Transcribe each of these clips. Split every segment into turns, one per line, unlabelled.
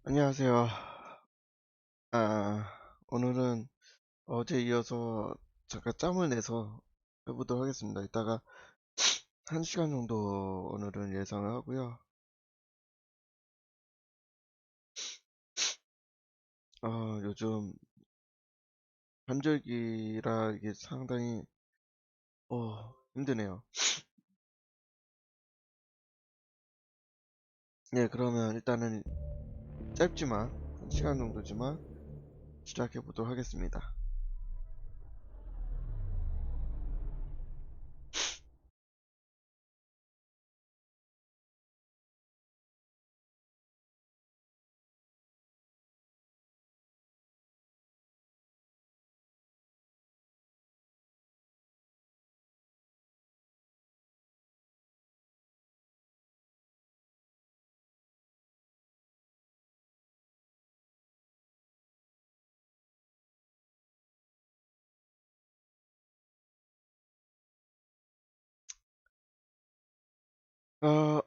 안녕하세요. 오늘은 어제 이어서 잠깐 짬을 내서 해보도록 하겠습니다. 이따가 1시간 정도 오늘은 예상을 하고요. 요즘 환절기라 이게 상당히 힘드네요. 네, 그러면 일단은 짧지만 1시간 정도지만 시작해 보도록 하겠습니다.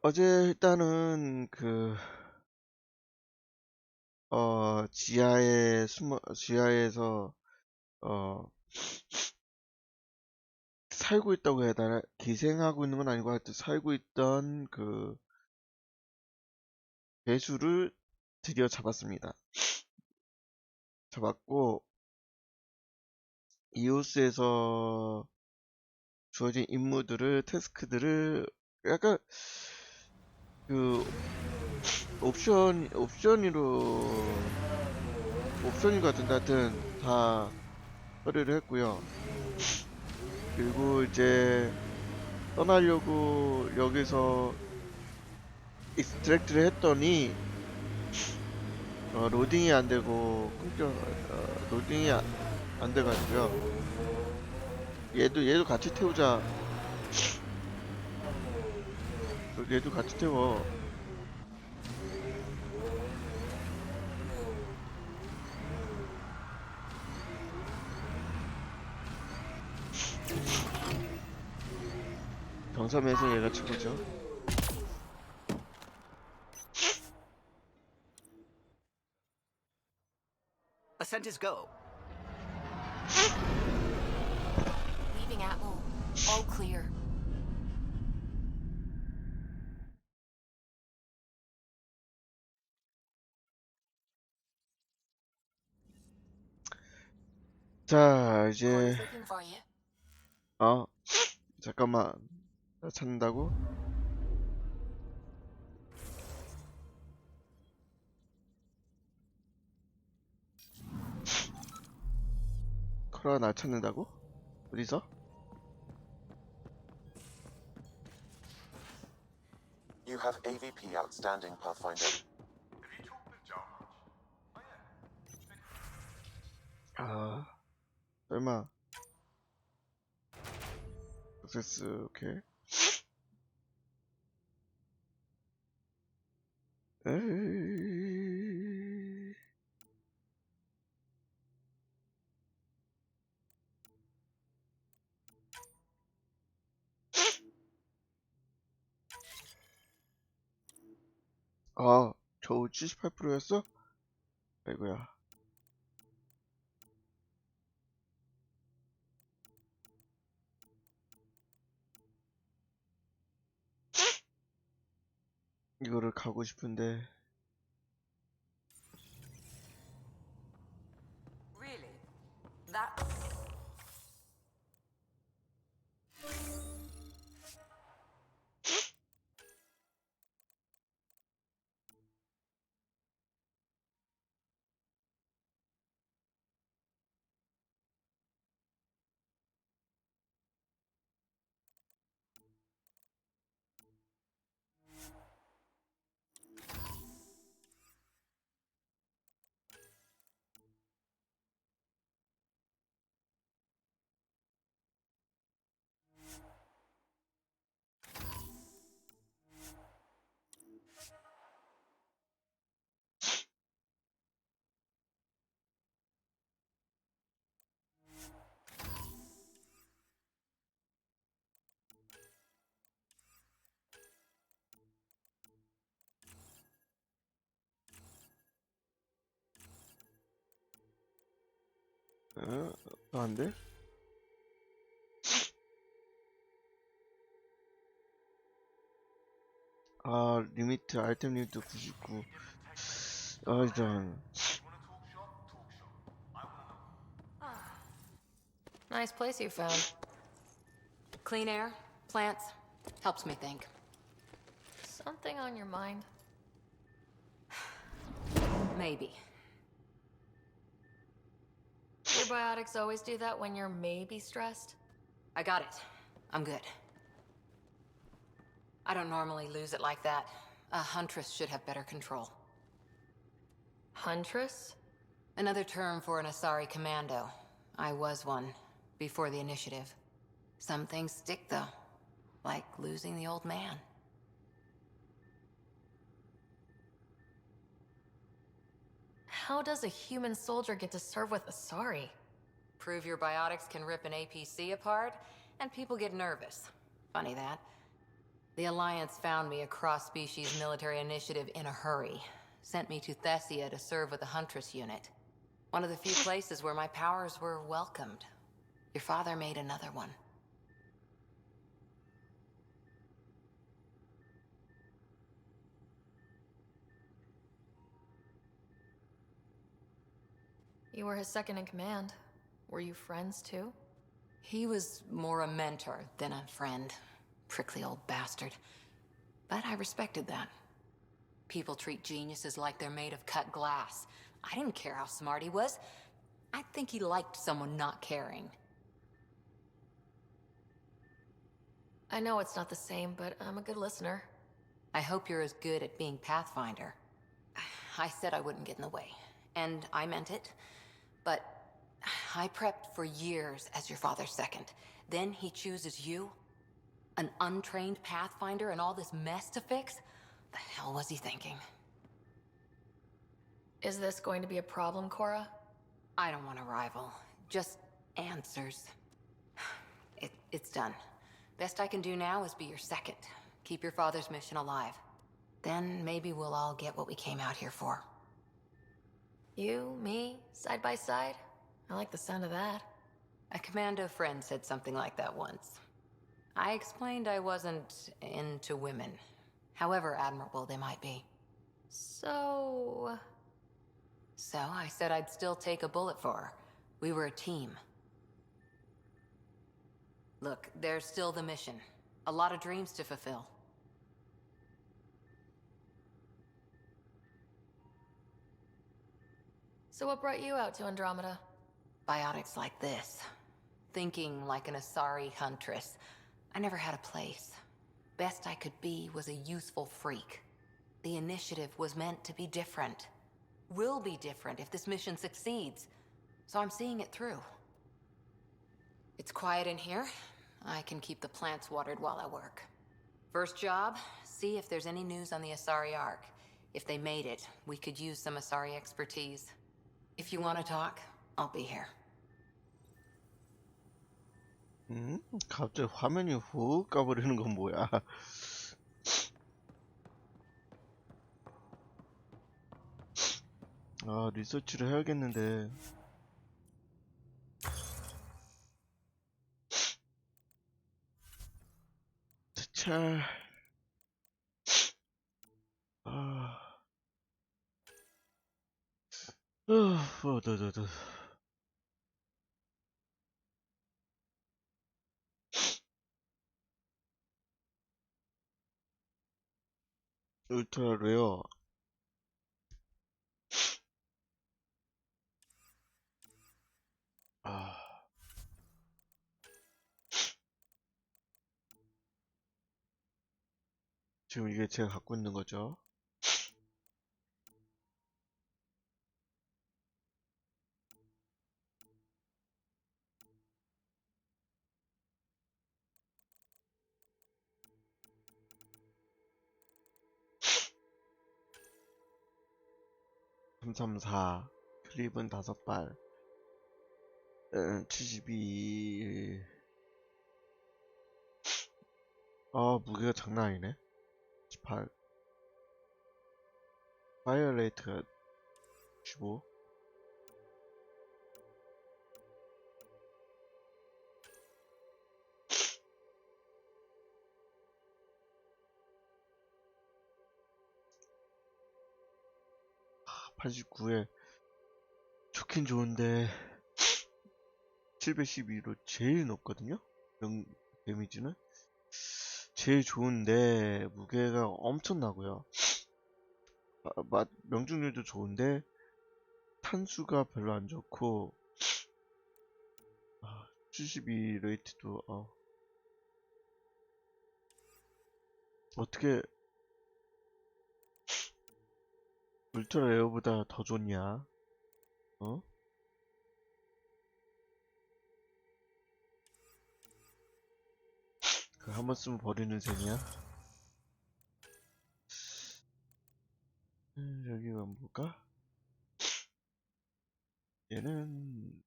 어제 일단은 지하에서 어 살고 있다고 해야 되나? 기생하고 있는 건 아니고 하여튼 살고 있던 그 배수를 드디어 잡았습니다. 잡았고 이오스에서 주어진 임무들을 태스크들을 약간 그 옵션인 것 같은데 하여튼 다 처리를 했고요. 그리고 이제 떠나려고 여기서 익스트랙트를 했더니 로딩이 안 되고 로딩이 안 돼가지고요. 얘도 같이 태우자. 얘도 같이 태워. 경섬에서 얘가 최고죠.
Ascent is go.
Leaving Atmo. All clear.
자,
Core
이제
is looking for you.
어 잠깐만. 나 찾는다고? 코라가 날 찾는다고? 어디서?
You have AVP outstanding, Pathfinder.
설마 सक्세스. 오케이. 에이... 겨우 78%였어? 아이고야. 이거를 가고 싶은데.
Really? That.
안 돼? 아, 리미트, 아이템 리미트 99. 아, 일단,
Nice place you found. Clean air, plants, helps me think. Something on your mind? Maybe. Your biotics always do that when you're maybe stressed? I got it. I'm good. I don't normally lose it like that. A huntress should have better control. Huntress? Another term for an Asari commando. I was one, before the initiative. Some things stick, though. Like losing the old man. How does a human soldier get to serve with Asari? Prove your biotics can rip an APC apart, and people get nervous. Funny that. The Alliance found me a cross-species military initiative in a hurry. Sent me to Thessia to serve with the Huntress unit. One of the few places where my powers were welcomed. Your father made another one. You were his second in command. Were you friends too? He was more a mentor than a friend. Prickly old bastard. But I respected that. People treat geniuses like they're made of cut glass. I didn't care how smart he was. I think he liked someone not caring. I know it's not the same, but I'm a good listener. I hope you're as good at being Pathfinder. I said I wouldn't get in the way, and I meant it. But I prepped for years as your father's second. Then he chooses you? An untrained Pathfinder and all this mess to fix? The hell was he thinking? Is this going to be a problem, Cora? I don't want a rival. Just answers. It's done. Best I can do now is be your second. Keep your father's mission alive. Then maybe we'll all get what we came out here for. You, me, side by side? I like the sound of that. A commando friend said something like that once. I explained I wasn't into women, however admirable they might be. So I said I'd still take a bullet for her. We were a team. Look, there's still the mission. A lot of dreams to fulfill. So what brought you out to Andromeda? Biotics like this. Thinking like an Asari huntress. I never had a place. Best I could be was a useful freak. The initiative was meant to be different. Will be different if this mission succeeds. So I'm seeing it through. It's quiet in here. I can keep the plants watered while I work. First job, see if there's any news on the Asari Ark. If they made it, we could use some Asari expertise. If you want to talk, I'll be here.
갑자기 화면이 훅 가버리는 건 뭐야? 아, 리서치를 해야겠는데. 차. 아. 더. 울트라 레어. 아. 지금 이게 제가 갖고 있는 거죠. (334) 클립은 5발 72. 아, 무게가 장난 아니네. 18. 파이어 레이트가 15. 89에 좋긴 좋은데 712로 제일 높거든요. 데미지는 제일 좋은데 무게가 엄청나고요. 명중률도 좋은데 탄수가 별로 안 좋고 72 레이트도 어떻게 울트라 에어보다 더 좋냐? 어? 그 한 번 쓰면 버리는 셈이야? 여기가 뭘까? 얘는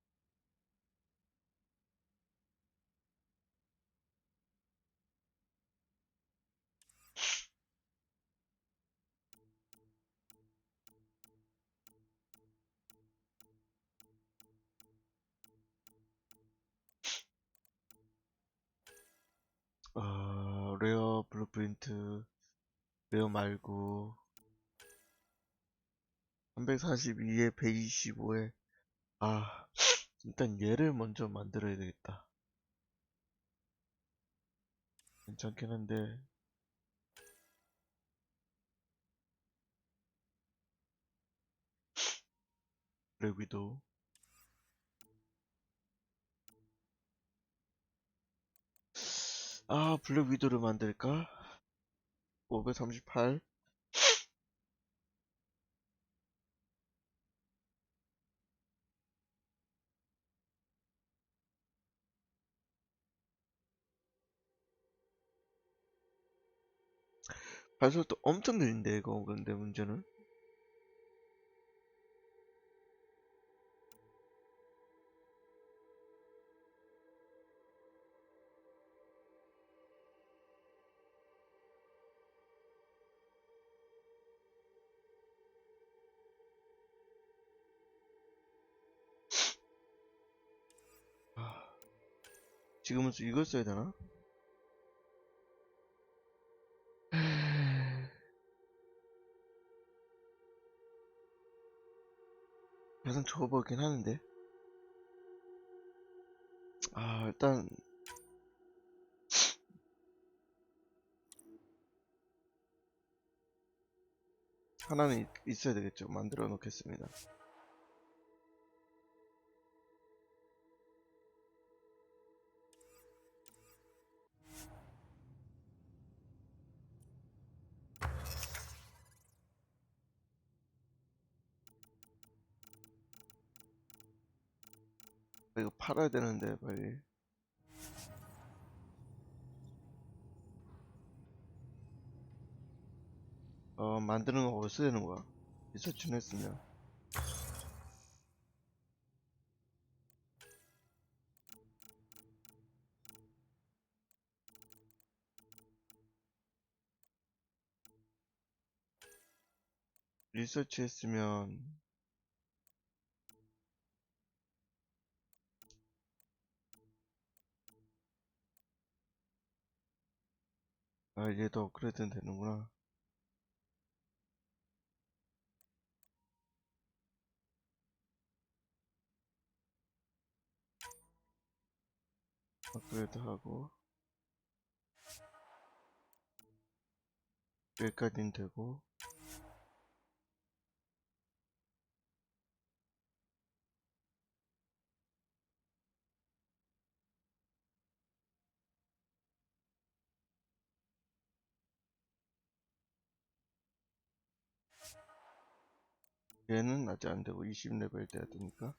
레어 블루프린트 레어 말고 342에 125에 일단 얘를 먼저 만들어야 되겠다. 괜찮긴 한데 블랙 위도우 블랙 위도우를 만들까? 538 발속도 엄청 느린데 이거. 근데 문제는 지금은 이걸 써야 되나? 가장 좋아 보이긴 하는데 일단 하나는 있어야 되겠죠. 만들어 놓겠습니다. 이거 팔아야 되는데 빨리. 만드는 거 어디서 되는 거야? 리서치는 했으면. 리서치 했으면 얘도 업그레이드는 되는구나. 업그레이드 하고 여기까지는 되고 얘는 아직 안 되고 20레벨 돼야 되니까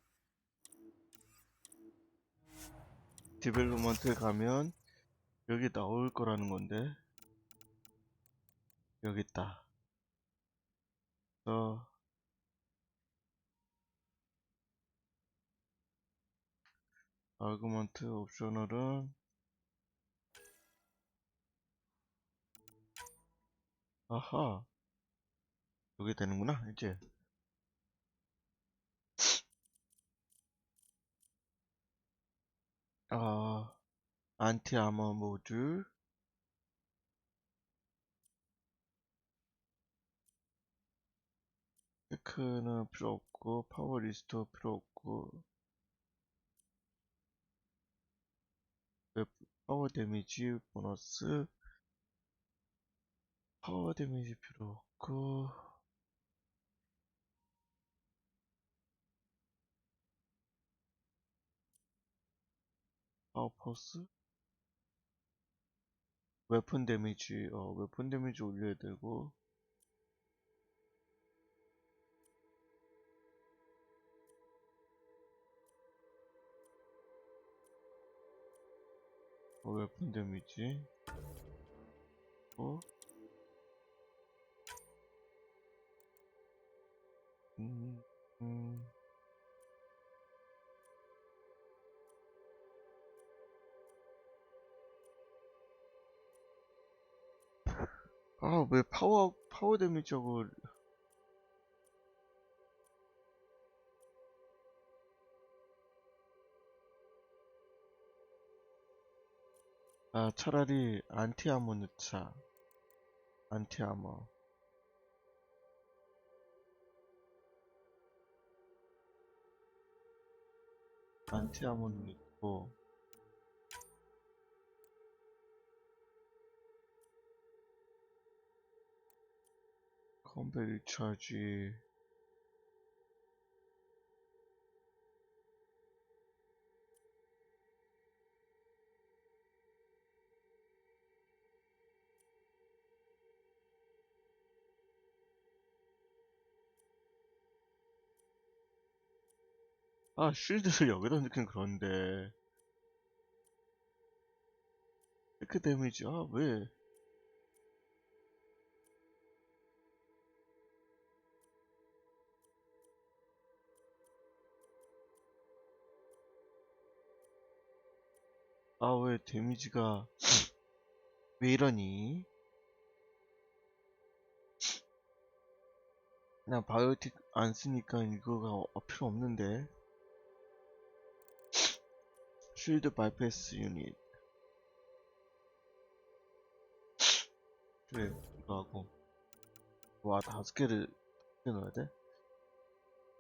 디벨롭먼트에 가면 여기 나올 거라는 건데 여기 있다. 아그먼트 옵셔널은 아하 여기 되는구나 이제. 안티 아머 모듈 테크는 필요 없고 파워 리스토어 필요 없고 파워 데미지 보너스 파워 데미지 필요 없고 파워 포스 웨폰 데미지 웨폰 데미지 올려야 되고 웨폰 데미지 어? 음, 음. 왜 파워 데미지하고 차라리 안티아머 넣자. 안티아머 안티아머는 있고 컴뱃 리차지 쉴드를 여기다 넣긴 그런데 테크 데미지 왜 왜 데미지가 왜 이러니? 그냥 바이오틱 안 쓰니까 이거가 필요 없는데. 쉴드 바이패스 유닛. 그래, 이거 하고. 와, 5개를 넣어야 돼?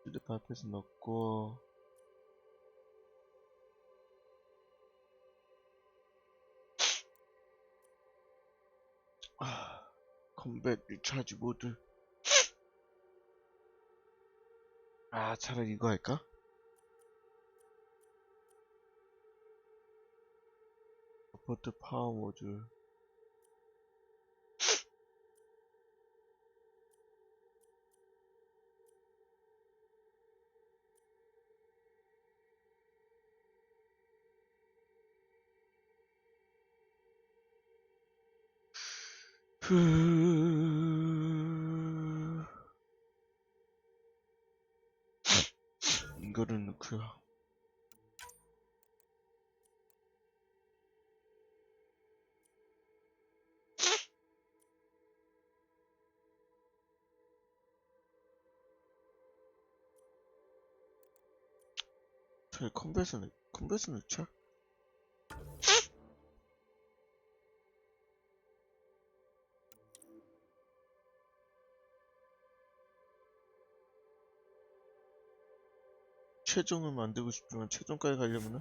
쉴드 바이패스 넣고. 컴뱃 리차지 모드. 차라리 이거 할까? 서포트 파워 모듈. 이거를 넣고요. 저희 컴뱃을 넣자. 최종을 만들고 싶지만 최종까지 가려면은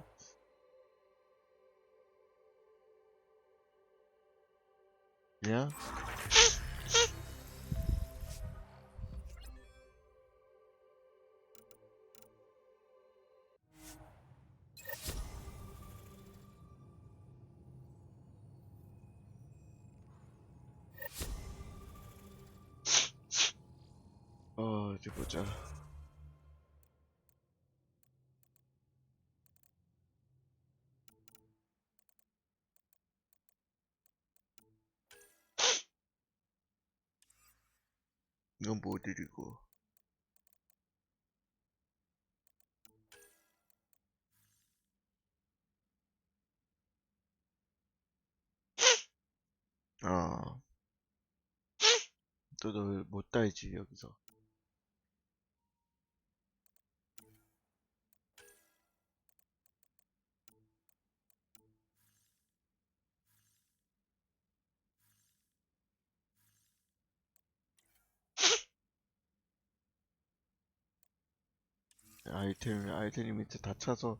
야 어디 보자. 이건 못 드리고 아 또 널 못 달지 여기서. 아이템 리미트 다 차서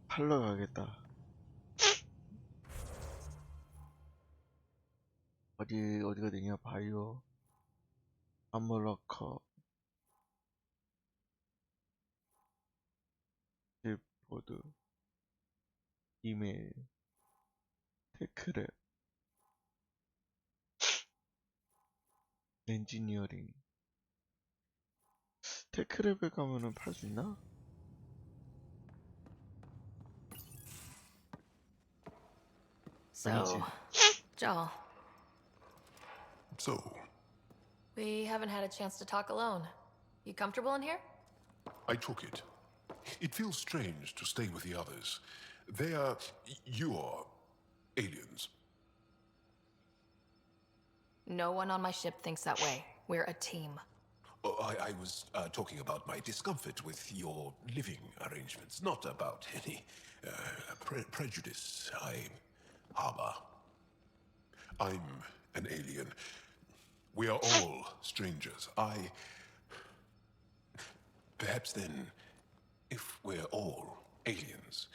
팔러 가겠다. 어디가 되냐? 바이오, 암머러커, 실보드, 이메일, 테크랩, 엔지니어링. 테크랩에 가면은 팔 수 있나?
So,
아니지.
Joel,
So,
we haven't had a chance to talk alone. You comfortable in here?
I took it. It feels strange to stay with the others. They are... you are... aliens.
No one on my ship thinks that way. We're a team.
Oh, I was talking about my discomfort with your living arrangements, not about any prejudice I harbor. I'm an alien. We are all strangers. Perhaps then, if we're all aliens,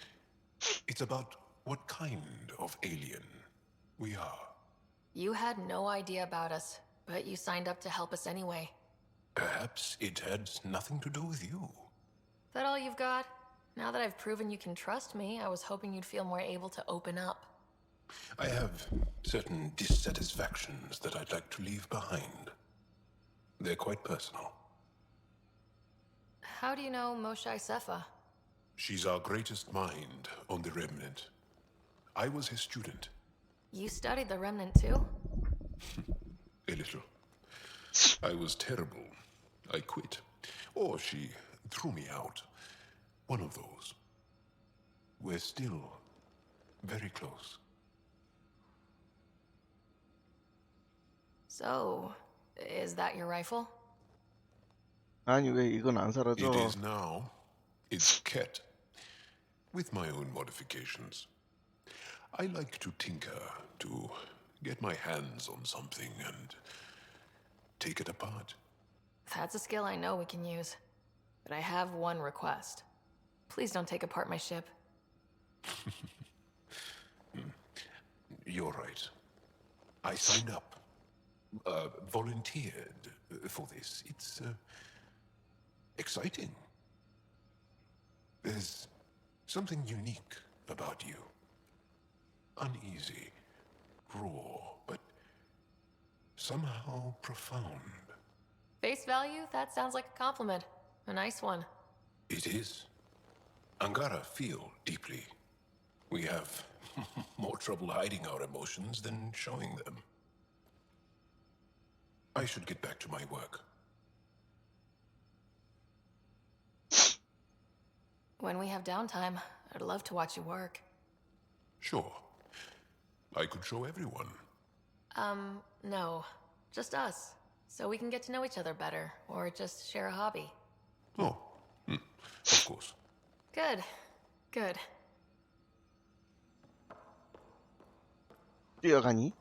it's about what kind of alien we are.
You had no idea about us, but you signed up to help us anyway.
Perhaps it had nothing to do with you.
That all you've got? Now that I've proven you can trust me, I was hoping you'd feel more able to open up.
I have certain dissatisfactions that I'd like to leave behind. They're quite personal.
How do you know Moshae Sefa?
She's our greatest mind on the Remnant. I was his student.
You studied the Remnant too?
A little. I was terrible. I quit. Or she threw me out. One of those. We're still very close.
So, is that your rifle?
아니 왜 이건 안
It
사라져?
is now. It's Ket. With my own modifications. I like to tinker, to get my hands on something and take it apart.
That's a skill I know we can use. But I have one request. Please don't take apart my ship.
You're right. I signed up. Volunteered for this. It's exciting. There's something unique about you. Uneasy, raw, but somehow profound.
Face value? That sounds like a compliment. A nice one.
It is. Angara feel deeply. We have more trouble hiding our emotions than showing them. I should get back to my work.
When we have downtime, I'd love to watch you work.
Sure. I could show everyone.
No. Just us. So we can get to know each other better, or just share a hobby.
Oh, of course.
Good. Good.
뛰어가니?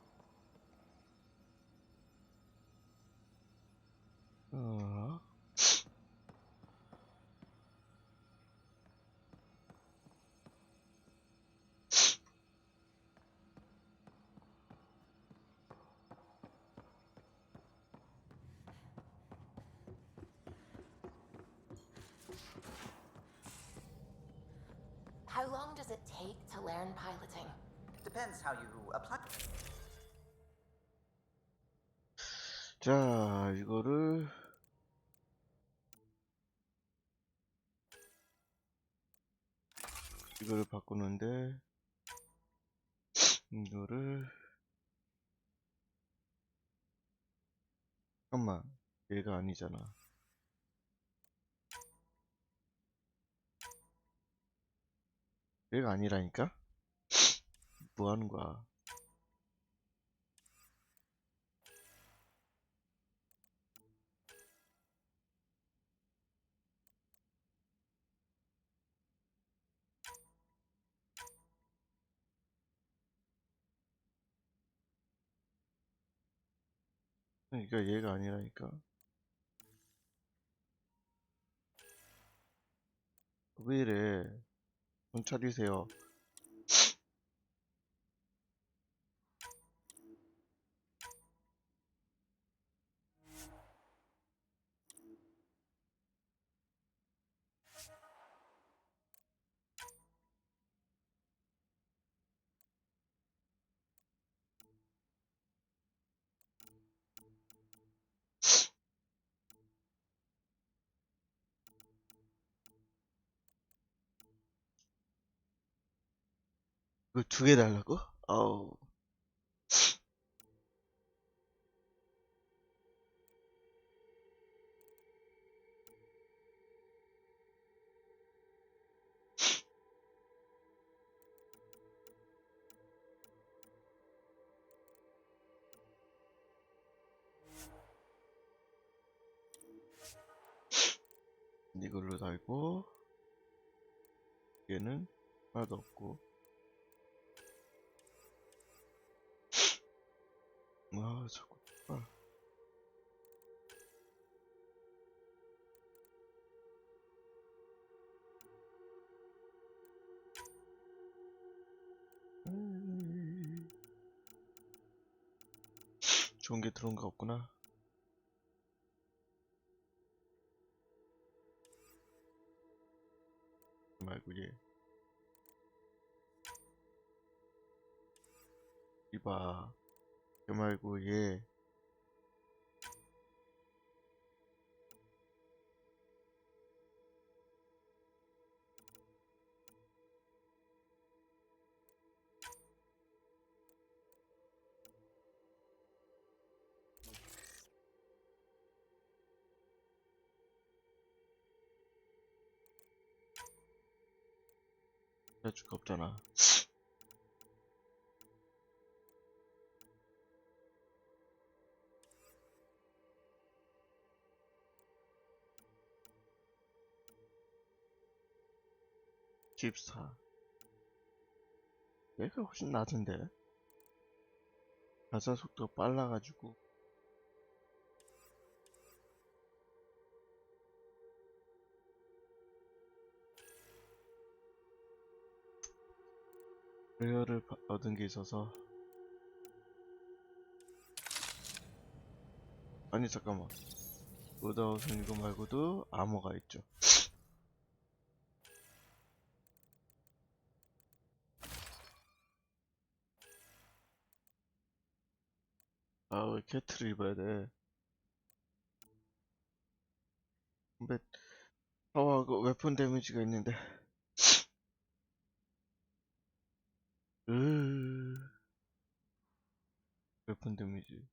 How long does it take to learn piloting?
Depends how you apply.
자, 이거를 바꾸는데, 이거를, 잠깐만, 얘가 아니잖아. 얘가 아니라니까? 뭐 하는 거야? 그러니까 얘가 아니라니까. 왜 이래? 좀 차리세요. 이거 2개 달라고? 아우. 이걸로 달고, 얘는 하나도 없고. 아, 자꾸. 아. 좋은 게 들어온 거 없구나. 말고 얘. 이봐. 걔 말고 얘. 해줄 거 없잖아. 집사. 얘가 훨씬 낮은데? 가사 속도가 빨라가지고. 레어를 얻은 게 있어서. 아니, 잠깐만. 로드아웃은 이거 말고도 암호가 있죠. 아, 왜 캐트를 입어야 돼? 근데 파워하고 웨폰 데미지가 있는데. 으, 웨폰 데미지.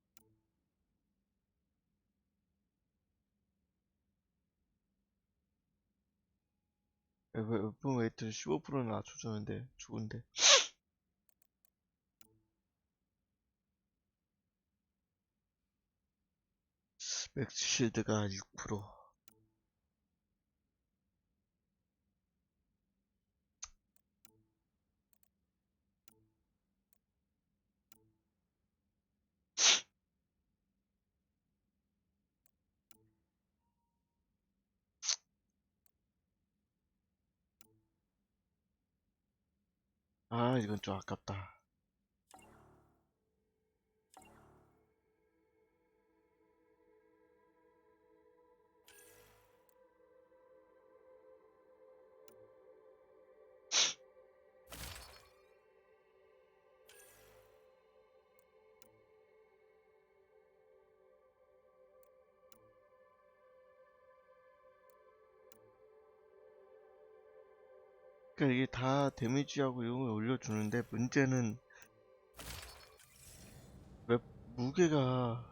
웨폰 웨이트를 15%는 낮춰주는데 좋은데. 맥스 실드가 6%. 아, 이건 좀 아깝다. 그러니까 이게 다 데미지하고 이런 걸 올려주는데 문제는 왜 무게가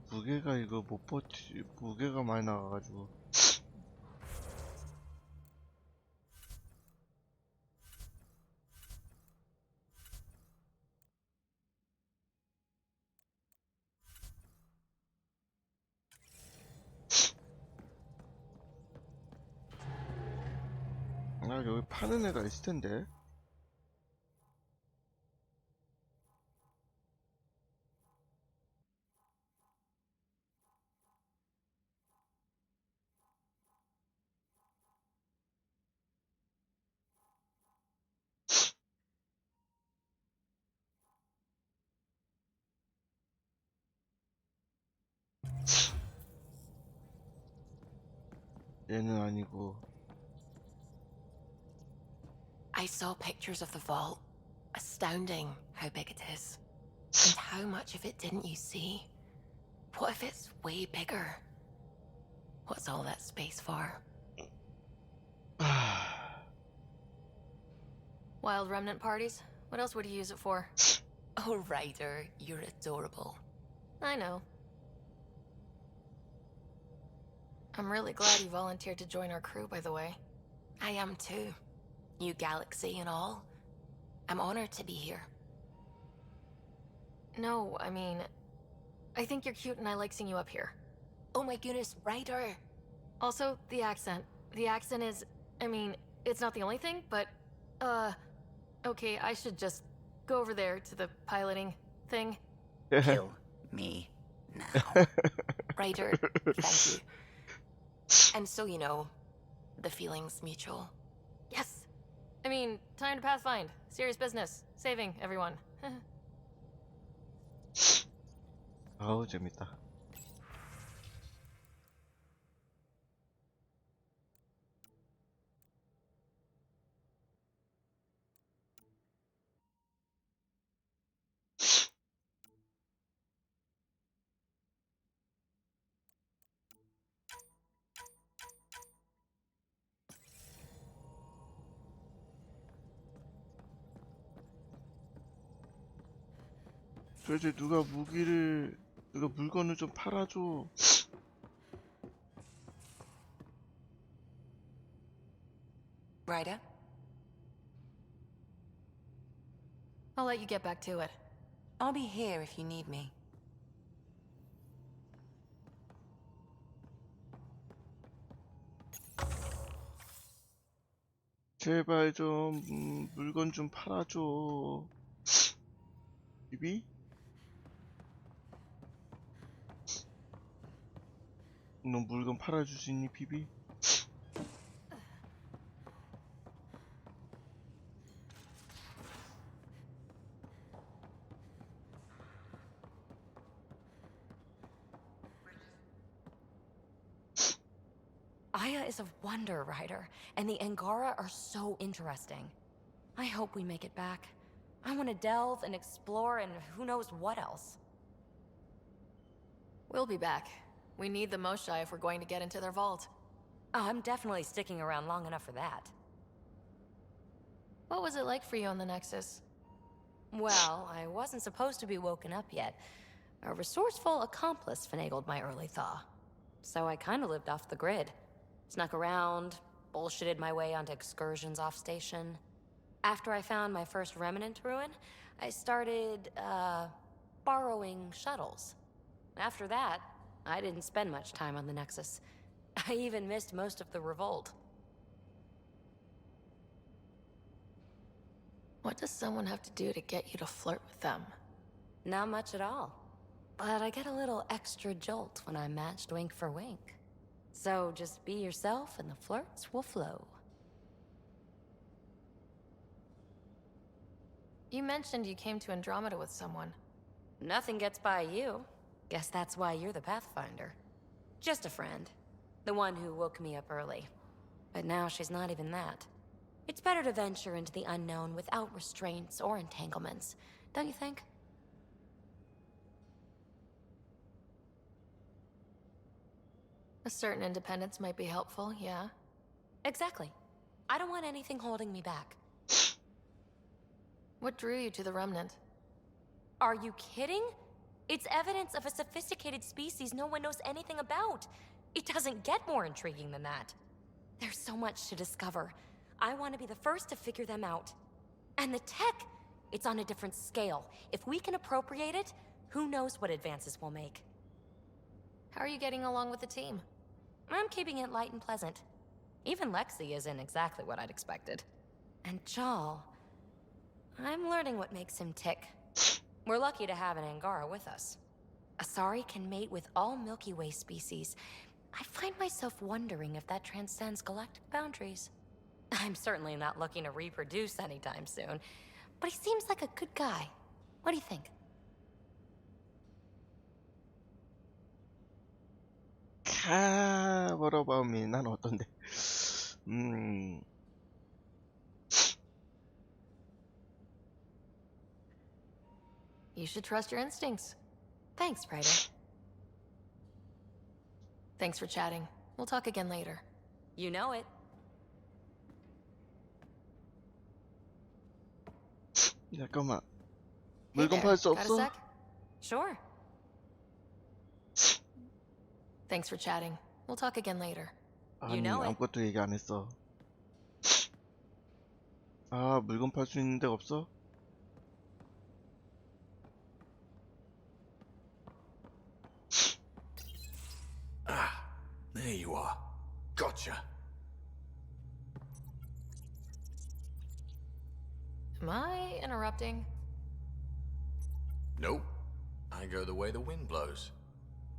무게가 이거 못 버티 무게가 많이 나가가지고 아 여기 파는 애가 있을 텐데. 얘는 아니고.
I saw pictures of the vault. Astounding how big it is. And how much of it didn't you see? What if it's way bigger? What's all that space for? Wild remnant parties? What else would you use it for? Oh, Ryder, you're adorable. I know. I'm really glad you volunteered to join our crew, by the way. I am too. New galaxy and all. I'm honored to be here. No, I mean, I think you're cute and I like seeing you up here. Oh my goodness, Ryder. Also, the accent. The accent is, I mean, it's not the only thing, but, okay, I should just go over there to the piloting thing.
Kill me now.
Ryder, thank you. And so, you know, the feeling's mutual. Yes! I mean, time to pathfind. Serious business. Saving everyone.
아우 재밌다. 도대체 누가 물건을 좀 팔아줘.
Ryder? I'll let you get back to it. I'll be here if you need me.
제발 좀 물건 좀 팔아줘. 비비? 너 물건 팔아줄 수 있니, 비비?
Aya is a wonder, Ryder, and the Angara are so interesting. I hope we make it back. I want to delve and explore and who knows what else.
We'll be back. We need the Moshae if we're going to get into their vault.
Oh, I'm definitely sticking around long enough for that.
What was it like for you on the Nexus?
Well, I wasn't supposed to be woken up yet. A resourceful accomplice finagled my early thaw. So I kind of lived off the grid. Snuck around, bullshitted my way onto excursions off station. After I found my first remnant ruin, I started, borrowing shuttles. After that, I didn't spend much time on the Nexus. I even missed most of the revolt.
What does someone have to do to get you to flirt with them?
Not much at all. But I get a little extra jolt when I'm matched wink for wink. So just be yourself and the flirts will flow.
You mentioned you came to Andromeda with someone.
Nothing gets by you. Guess that's why you're the Pathfinder. Just a friend. The one who woke me up early. But now she's not even that. It's better to venture into the unknown without restraints or entanglements, don't you think?
A certain independence might be helpful, yeah.
Exactly. I don't want anything holding me back.
What drew you to the Remnant?
Are you kidding? It's evidence of a sophisticated species no one knows anything about. It doesn't get more intriguing than that. There's so much to discover. I want to be the first to figure them out. And the tech, it's on a different scale. If we can appropriate it, who knows what advances we'll make.
How are you getting along with the team?
I'm keeping it light and pleasant. Even Lexi isn't exactly what I'd expected. And Jal, I'm learning what makes him tick. We're lucky to have an Angara with us. Asari can mate with all Milky Way species. I find myself wondering if that transcends galactic boundaries. I'm certainly not looking to reproduce anytime soon, but he seems like a good guy. What do you think?
what about me? 난 어떤데? 음,
You should trust your instincts. Thanks, Prater. Thanks for chatting. We'll talk again later. You know it.
잠깐만.
Hey
물건
there.
팔 수
Got a
없어?
sec? Sure. Thanks for chatting. We'll talk again later. You
아니,
know it.
아무것도 얘기 안 했어. 아, 물건 팔 수 있는 데가 없어?
There you are. Gotcha.
Am I interrupting?
Nope. I go the way the wind blows.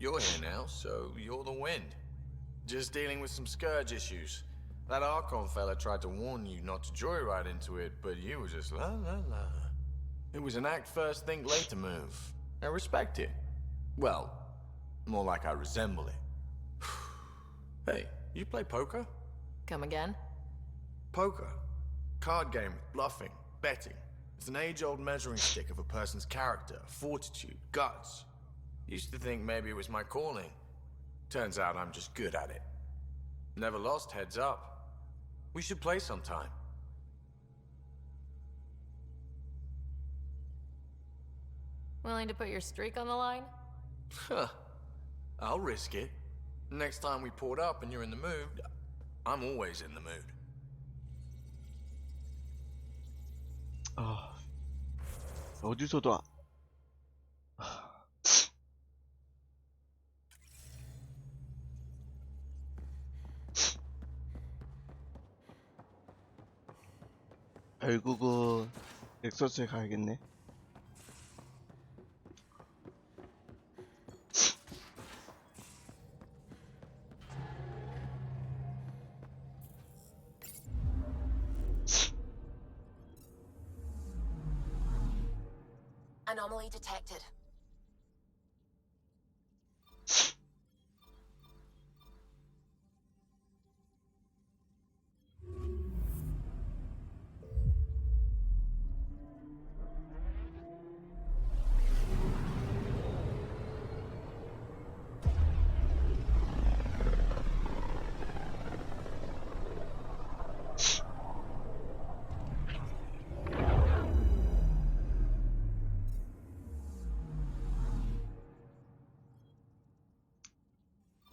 You're here now, so you're the wind. Just dealing with some scourge issues. That Archon fella tried to warn you not to joyride into it, but you were just la la la. It was an act first, think later move. I respect it. Well, more like I resemble it. Hey, you play poker?
Come again?
Poker. Card game with bluffing, betting. It's an age-old measuring stick of a person's character, fortitude, guts. Used to think maybe it was my calling. Turns out I'm just good at it. Never lost heads up. We should play sometime.
Willing to put your streak on the line?
Huh. I'll risk it. Next time we port up and you're in the mood, I'm always in the mood.
아, 어디서도 결국은 엑서스에 가야겠네.
Anomaly detected.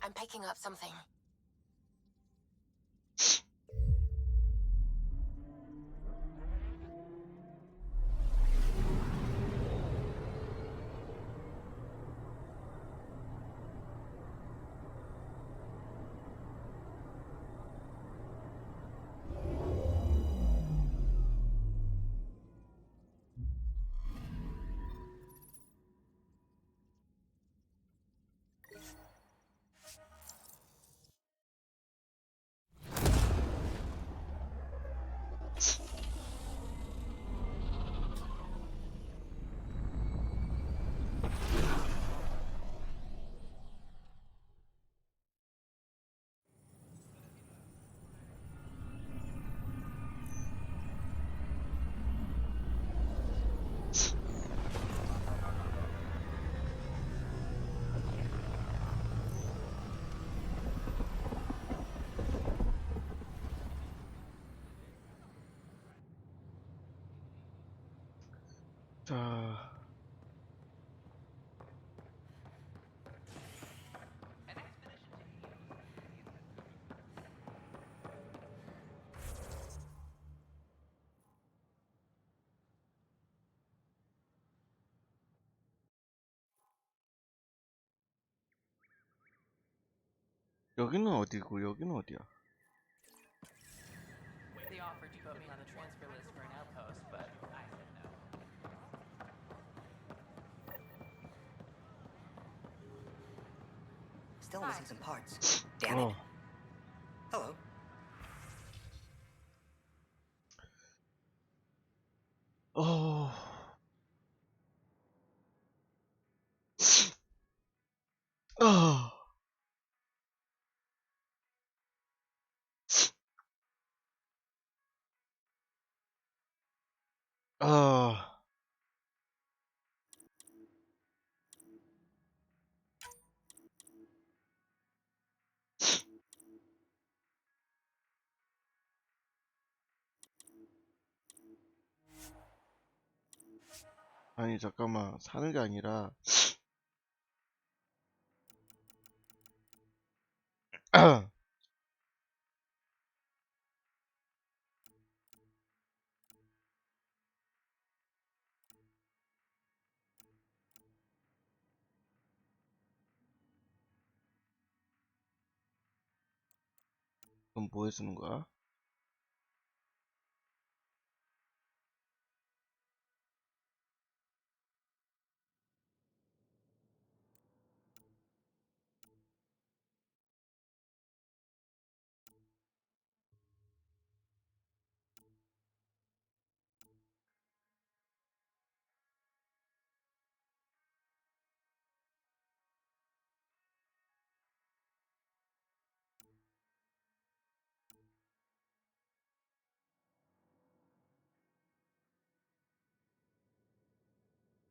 I'm picking up something.
자, 여기는 어디고 여기는 어디야?
They offered to put me on the transfer list for an outpost, but I said no.
Still missing some parts. Damn it.
어,
Hello.
어, 아, 아, 아니 잠깐만 사는 게 아니라 그럼 뭐 해주는 거야?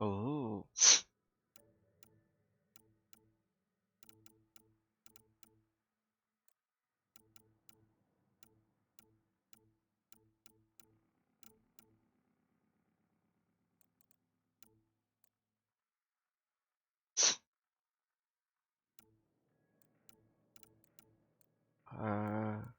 오, 아,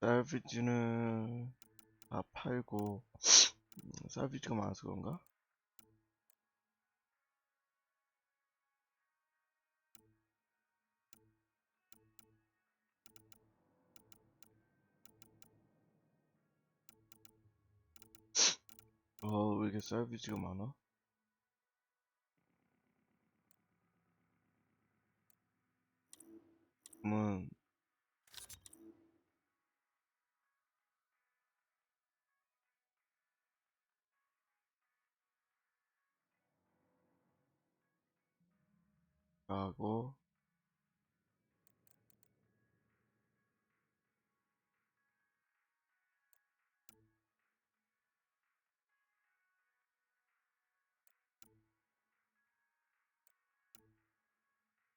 살비지는 다 팔고 살비지가 많아서 그런가? 왜 이렇게 살비지가 많아? 그러면 가고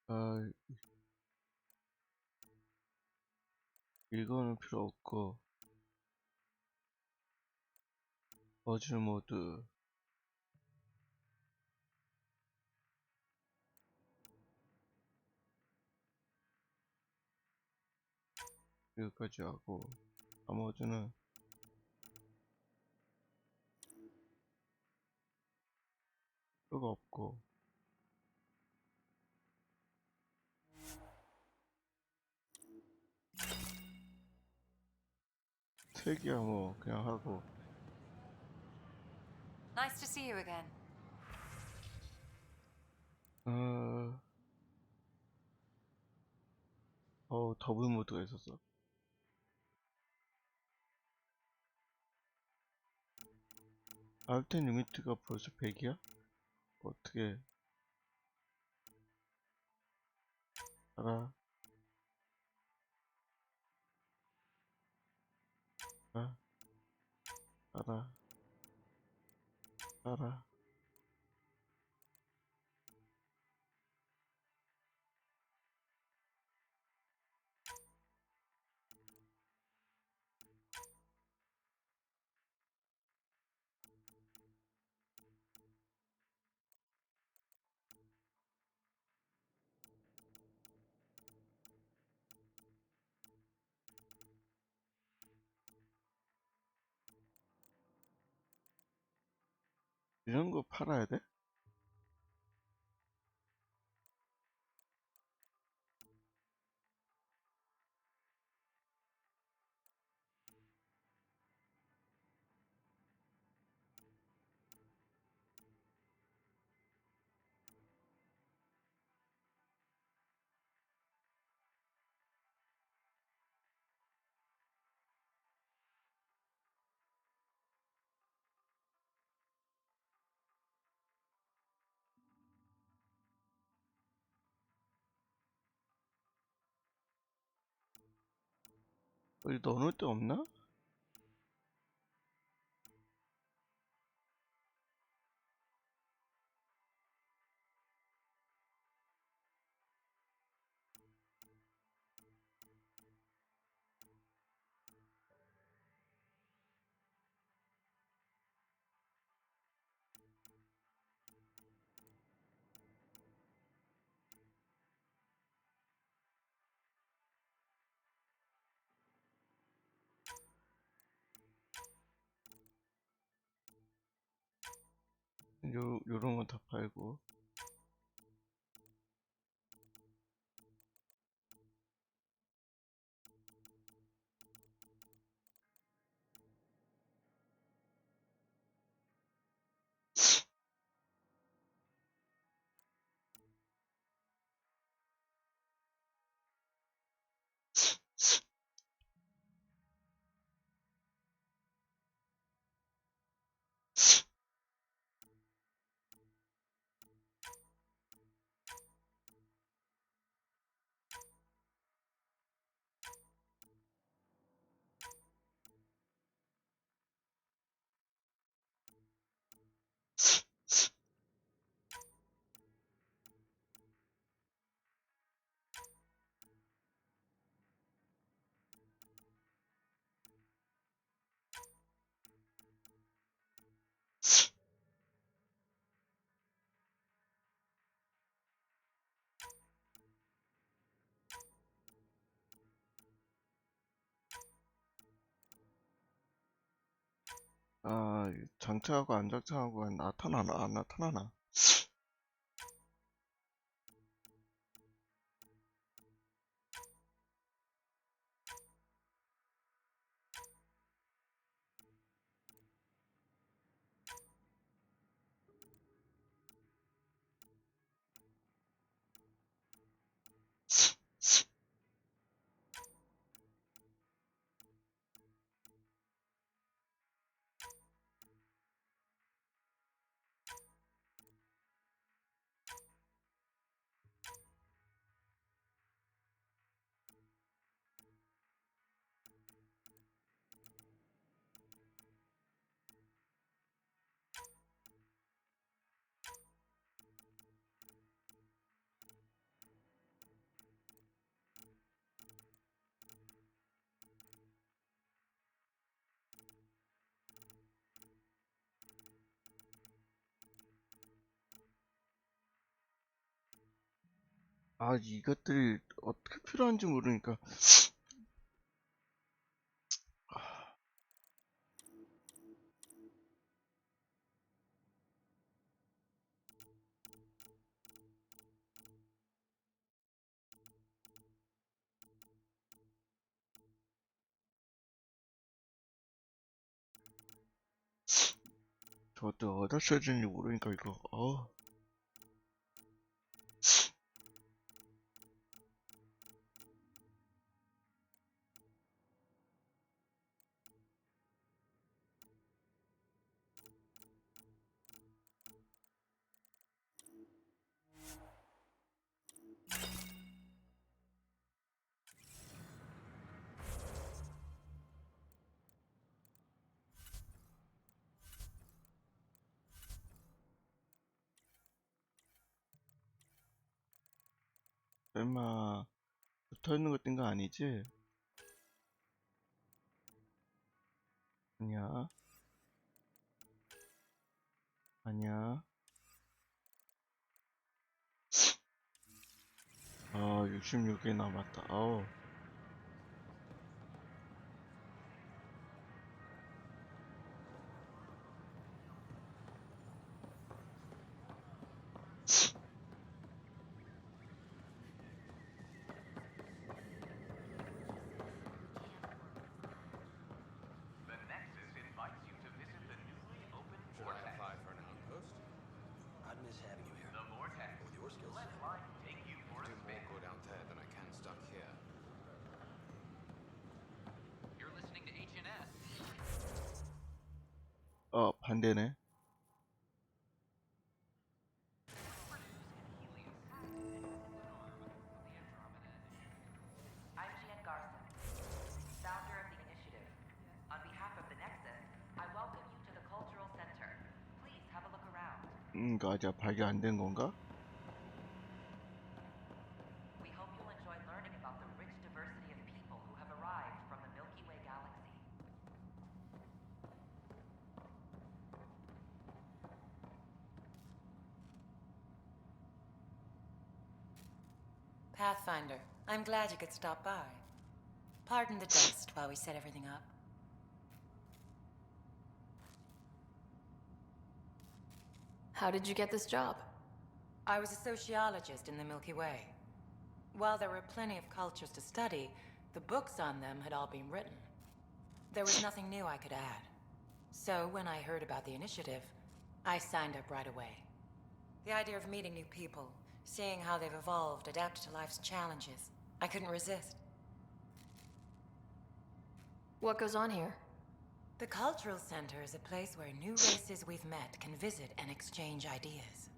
아, 이거는 필요 없고 버즈 모드 여기까지 하고 나머지는 필요가 없고 색이야 뭐 그냥 하고
Nice to see you again.
어, 더블 모드가 있었어. 알텐 리미트가 벌써 100이야? 어떻게 알아? 알아? 알아? 알아? 이런 거 팔아야 돼? 어디 넣어놓을 데 없나? 요런 건 다 팔고. 아, 장착하고 안 장착하고 나타나나 안 나타나나? 아, 이것들이 어떻게 필요한지 모르니까. 저것도 어디다 써야 되는지 모르니까 이거. 설마 붙어있는 거 뜬 거 아니지? 아니야. 아니야. 66개 남았다.
The Nexus invites you to visit the newly opened
Should I
Vortex.
apply for an outpost?
I'd miss having you here.
The Vortex.
With your skills.
Let life take you for a
Do more
spin.
good out there than I can stuck here.
You're listening to HNS.
반대네.
I'm Jan Garson, founder
이거 아직 발견 안 된 건가?
We hope you'll enjoy learning about the rich diversity of people who have arrived from the Milky Way galaxy.
Pathfinder, I'm glad you could stop by. Pardon the dust while we set everything up.
How did you get this job?
I was a sociologist in the Milky Way. While there were plenty of cultures to study, the books on them had all been written. There was nothing new I could add. So when I heard about the initiative, I signed up right away. The idea of meeting new people, seeing how they've evolved, adapted to life's challenges, I couldn't resist.
What goes on here?
The Cultural Center is a place where new races we've met can visit and exchange ideas.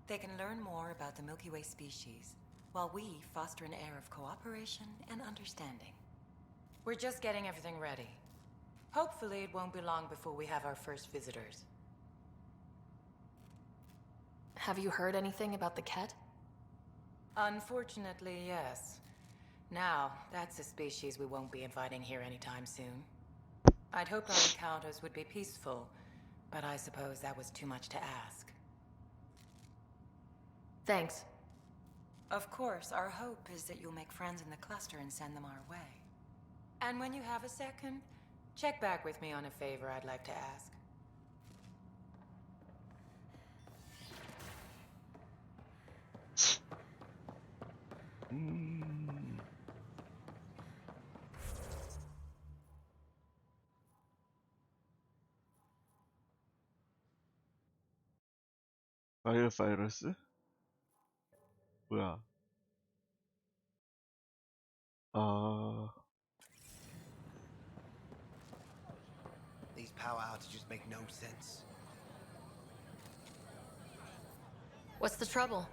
They can learn more about the Milky Way species, while we foster an air of cooperation and understanding. We're just getting everything ready. Hopefully it won't be long before we have our first visitors.
Have you heard anything about the Ket?
Unfortunately, yes. Now, that's a species we won't be inviting here anytime soon. I'd hoped our encounters would be peaceful, but I suppose that was too much to ask.
Thanks.
Of course, our hope is that you'll make friends in the cluster and send them our way. And when you have a second, check back with me on a favor I'd like to ask.
바이러스? 뭐야? 아,
These power outages make no sense.
What's the trouble?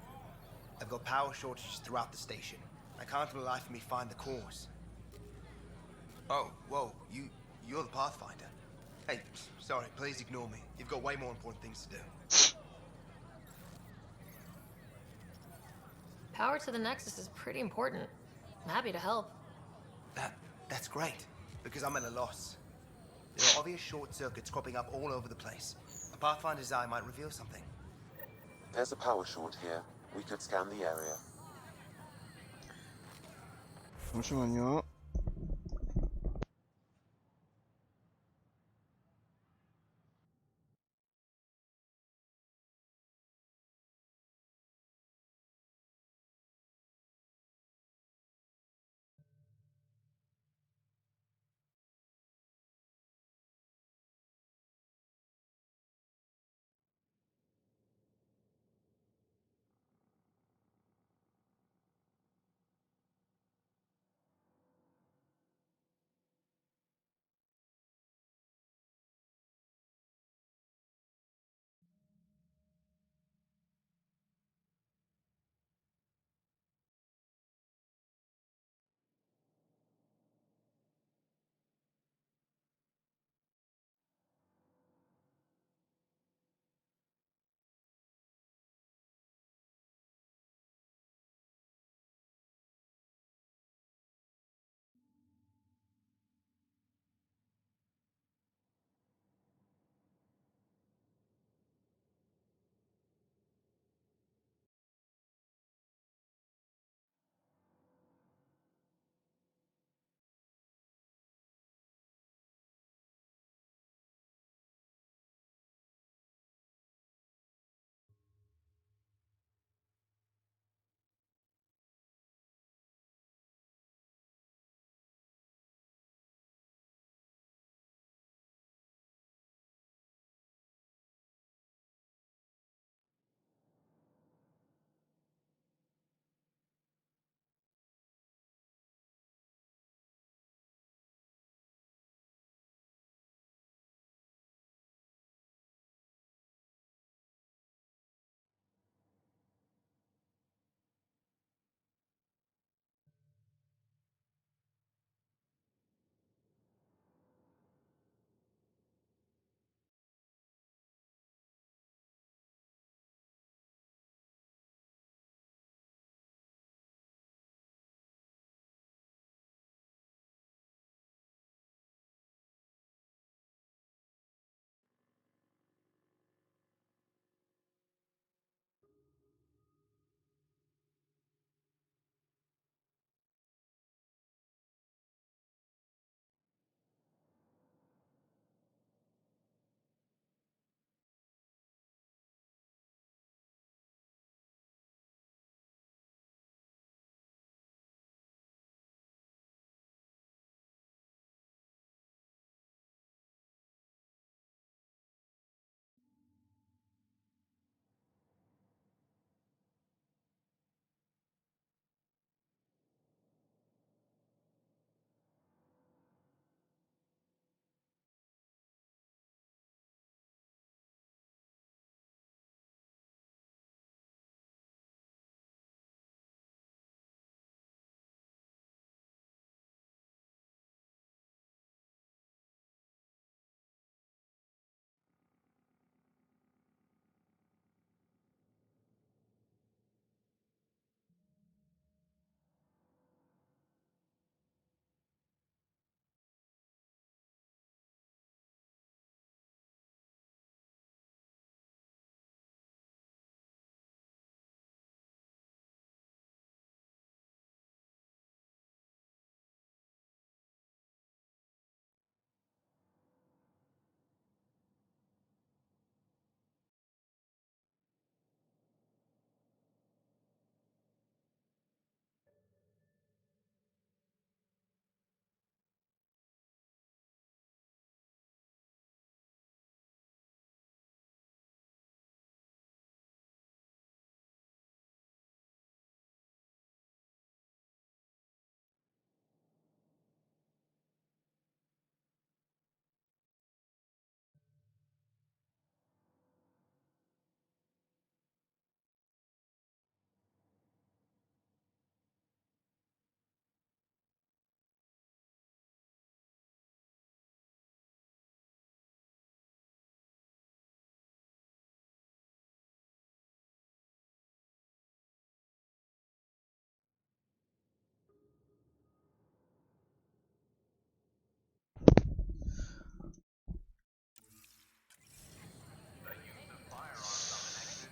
I've got power shortages throughout the station. I can't for the life of me find the cause. Oh, whoa, you're the Pathfinder. Hey, sorry, please ignore me. You've got way more important things to do.
Power to the Nexus is pretty important. I'm happy to help.
That's great, because I'm at a loss. There are obvious short circuits cropping up all over the place. A Pathfinder's eye might reveal something.
There's a power short here. We could scan the area.
잠시만요.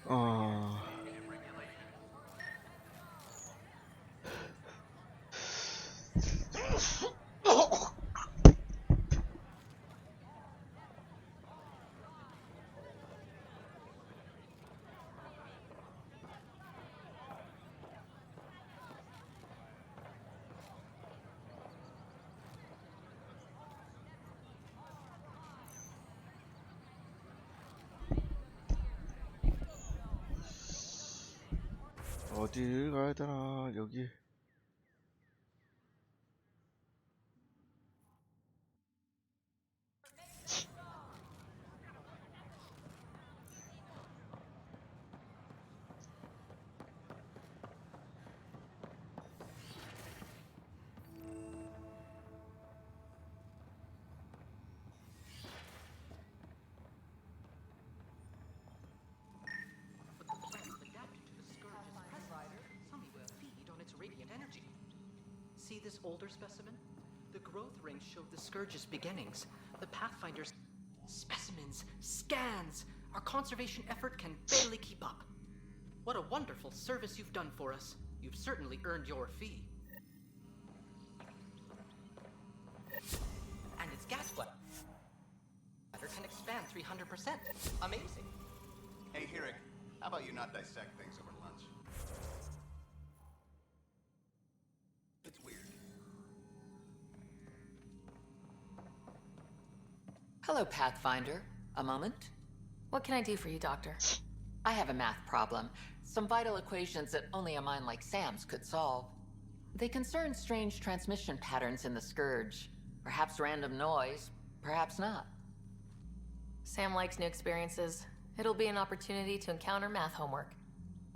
어... 어딜 가야 되나, 여기.
See this older specimen? The growth rings showed the Scourge's beginnings. The Pathfinder's specimens, scans! Our conservation effort can barely keep up. What a wonderful service you've done for us. You've certainly earned your fee. And its gas bladder can expand 300%. Amazing.
Hey, Hirik, how about you not dissect things over lunch? It's weird.
Hello, Pathfinder. A moment?
What can I do for you, Doctor?
I have a math problem. Some vital equations that only a mind like Sam's could solve. They concern strange transmission patterns in the Scourge. Perhaps random noise, perhaps not.
Sam likes new experiences. It'll be an opportunity to encounter math homework.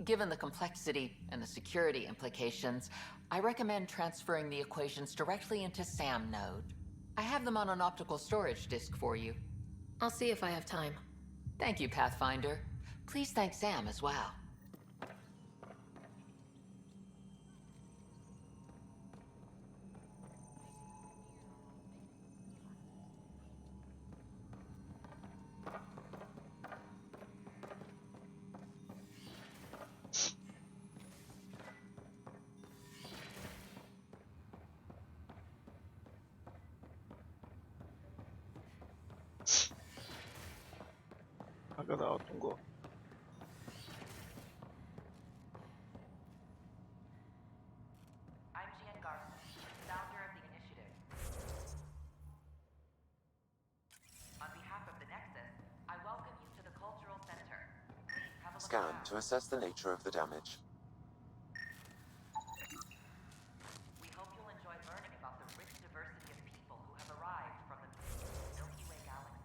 Given the complexity and the security implications, I recommend transferring the equations directly into SAM node. I have them on an optical storage disk for you.
I'll see if I have time.
Thank you, Pathfinder. Please thank Sam as well.
아까 나왔던 거.
I'm Jean Garson, founder of the initiative. On behalf of the Nexus, I welcome you to the Cultural Center. Please have a look
Scan
around.
to assess the nature of the damage.
We hope you'll enjoy learning about the rich diversity of people who have arrived from the Milky Way galaxy.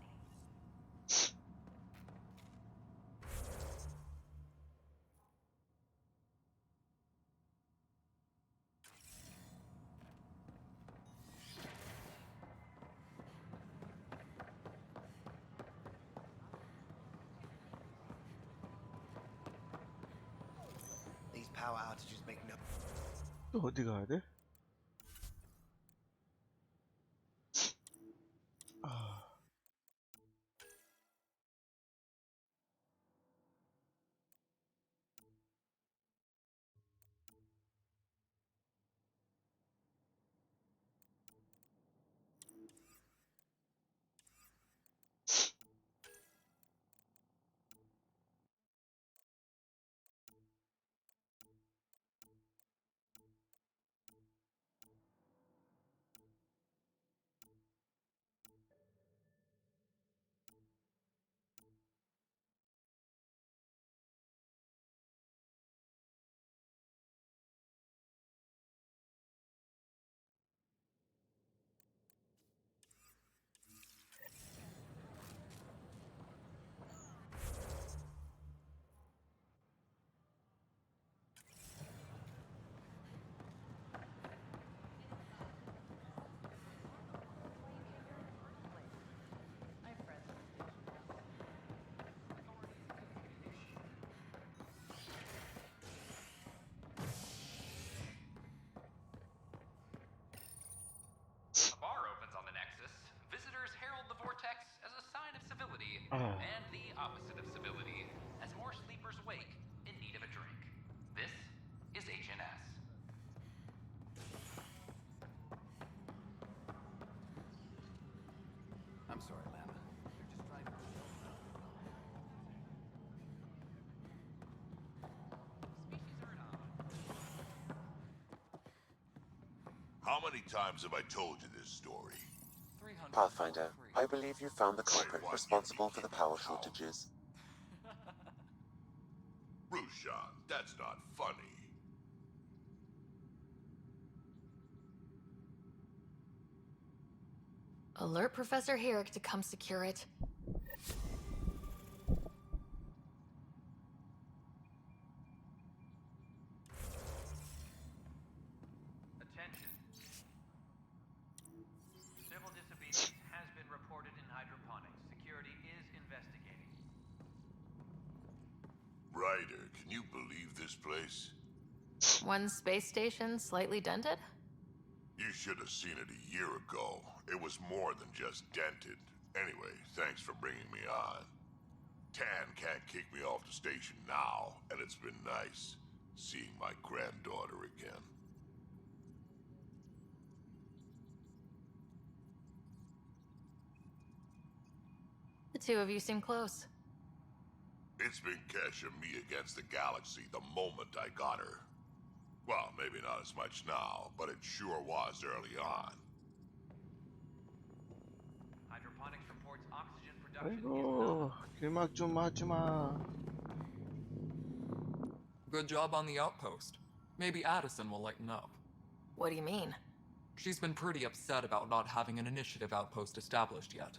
These power outages make no...
또 어디 가야 돼? 아...
I'm sorry, Lana. They're just driving the show.
How many times have I told you this story?
Pathfinder, I believe you found the culprit
Wait, what?
responsible for the
You
power
how?
shortages.
Rushan, that's not funny.
Alert Professor Herrick to come secure it.
Attention. Civil disobedience has been reported in hydroponics. Security is investigating.
Ryder, can you believe this place?
One space station slightly dented?
You should have seen it a year ago. It was more than just dented. Anyway, thanks for bringing me on. Tan can't kick me off the station now, and it's been nice seeing my granddaughter again.
The two of you seem close.
It's been Kesh and me against the galaxy the moment I got her. Well, maybe not as much now, but it sure was early on.
Hydroponics reports oxygen production is
아이고, 길막 좀 하지 마.
Good job on the outpost. Maybe Addison will lighten up.
What do you mean?
She's been pretty upset about not having an initiative outpost established yet.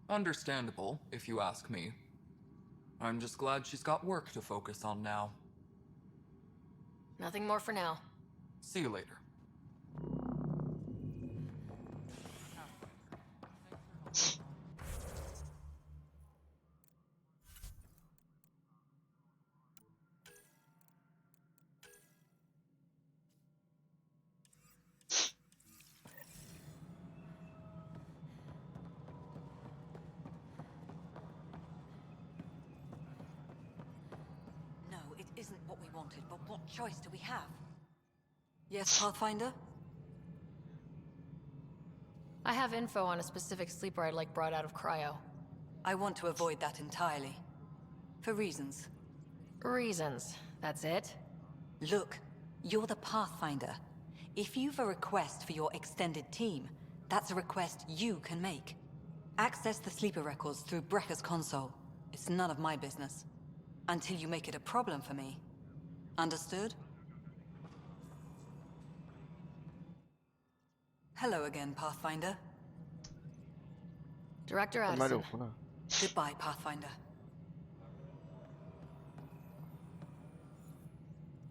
Understandable, if you ask me. I'm just glad she's got work to focus on now.
Nothing more for now.
See you later.
No, it isn't what we wanted, but what choice do we have? Yes, Pathfinder?
I have info on a specific sleeper I'd like brought out of cryo.
I want to avoid that entirely. For reasons.
Reasons, that's it?
Look, you're the Pathfinder. If you've a request for your extended team, that's a request you can make. Access the sleeper records through Brekker's console. It's none of my business. Until you make it a problem for me. Understood? Hello again, Pathfinder.
Director
할 말이
Addison.
없구나.
Goodbye, Pathfinder.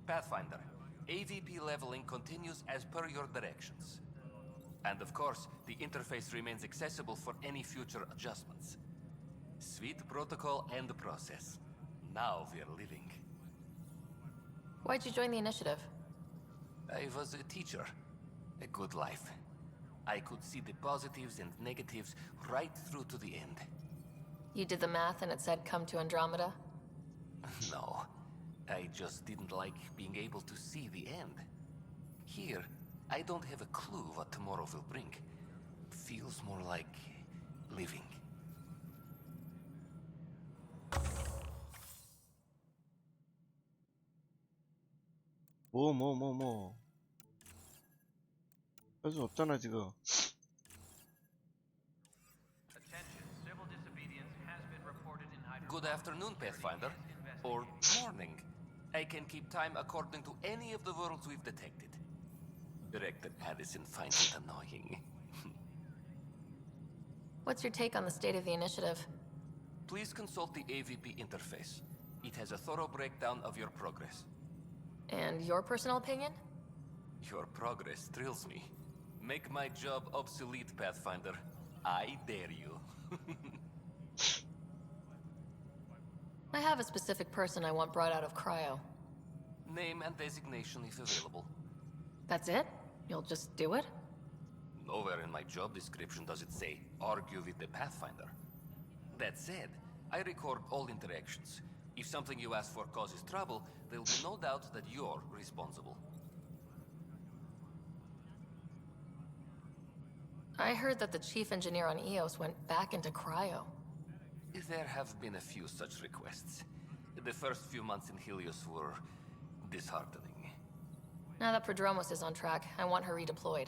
Pathfinder, AVP leveling continues as per your directions. And of course, the interface remains accessible for any future adjustments. Sweet protocol and process. Now we're living.
Why'd you join the initiative?
I was a teacher. A good life. I could see the positives and negatives right through to the end.
You did the math and it said come to Andromeda?
No, I just didn't like being able to see the end. Here, I don't have a clue what tomorrow will bring. Feels more like living.
뭐. 할 수 없잖아, 지금.
Attention, civil disobedience has been reported in hydroponics.
Good afternoon, Pathfinder. Or morning. I can keep time according to any of the worlds we've detected. Director Addison finds it annoying.
What's your take on the state of the initiative?
Please consult the AVP interface. It has a thorough breakdown of your progress.
And your personal opinion?
Your progress thrills me. Make my job obsolete, Pathfinder. I dare you.
I have a specific person I want brought out of cryo.
Name and designation if available.
That's it? You'll just do it?
Nowhere in my job description does it say, argue with the Pathfinder. That said, I record all interactions. If something you ask for causes trouble, there'll be no doubt that you're responsible.
I heard that the chief engineer on EOS went back into cryo.
There have been a few such requests. The first few months in Helios were disheartening.
Now that Prodromos is on track, I want her redeployed.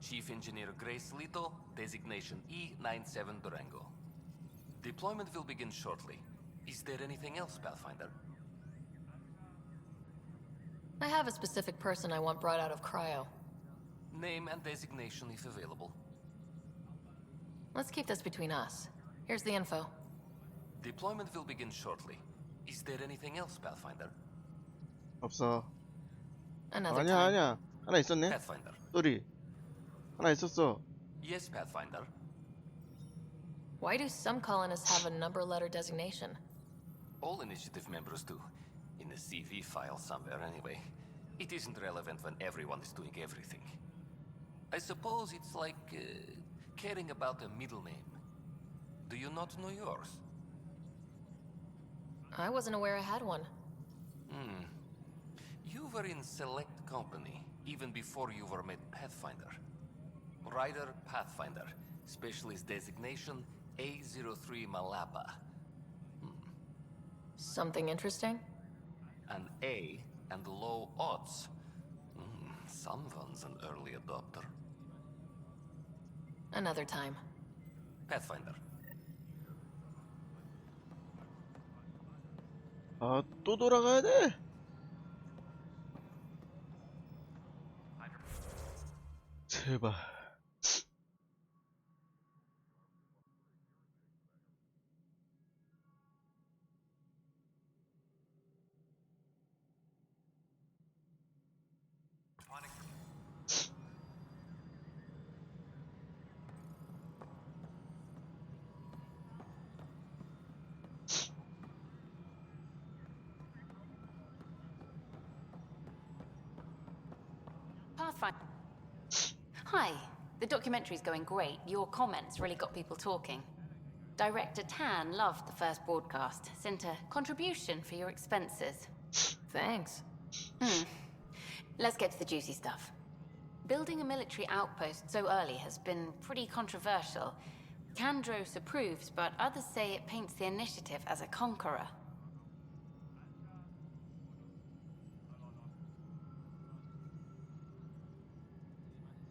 Chief Engineer Grace Lito, designation E97 Durango. Deployment will begin shortly. Is there anything else, Pathfinder?
I have a specific person I want brought out of cryo.
Name and designation if available.
Let's keep this between us. Here's the info.
Deployment will begin shortly. Is there anything else, Pathfinder?
없어.
Another
아니야,
time.
아니야. 하나 있었네.
Pathfinder.
소리. 하나 있었어.
Yes, Pathfinder.
Why do some colonists have a number letter designation?
All initiative members do. In the CV file somewhere, anyway. It isn't relevant when everyone is doing everything. I suppose it's like caring about a middle name. Do you not know yours?
I wasn't aware I had one.
You were in select company, even before you were made Pathfinder. Rider Pathfinder, specialist designation A03 Malapa.
Something interesting?
An A and low odds. Someone's an early adopter.
Another time.
Pathfinder.
아, 또 돌아가야 돼. 제발.
Pathfinder. Hi. The documentary's going great. Your comments really got people talking. Director Tan loved the first broadcast. Sent a contribution for your expenses.
Thanks.
Let's get to the juicy stuff. Building a military outpost so early has been pretty controversial. Kandros approves, but others say it paints the initiative as a conqueror.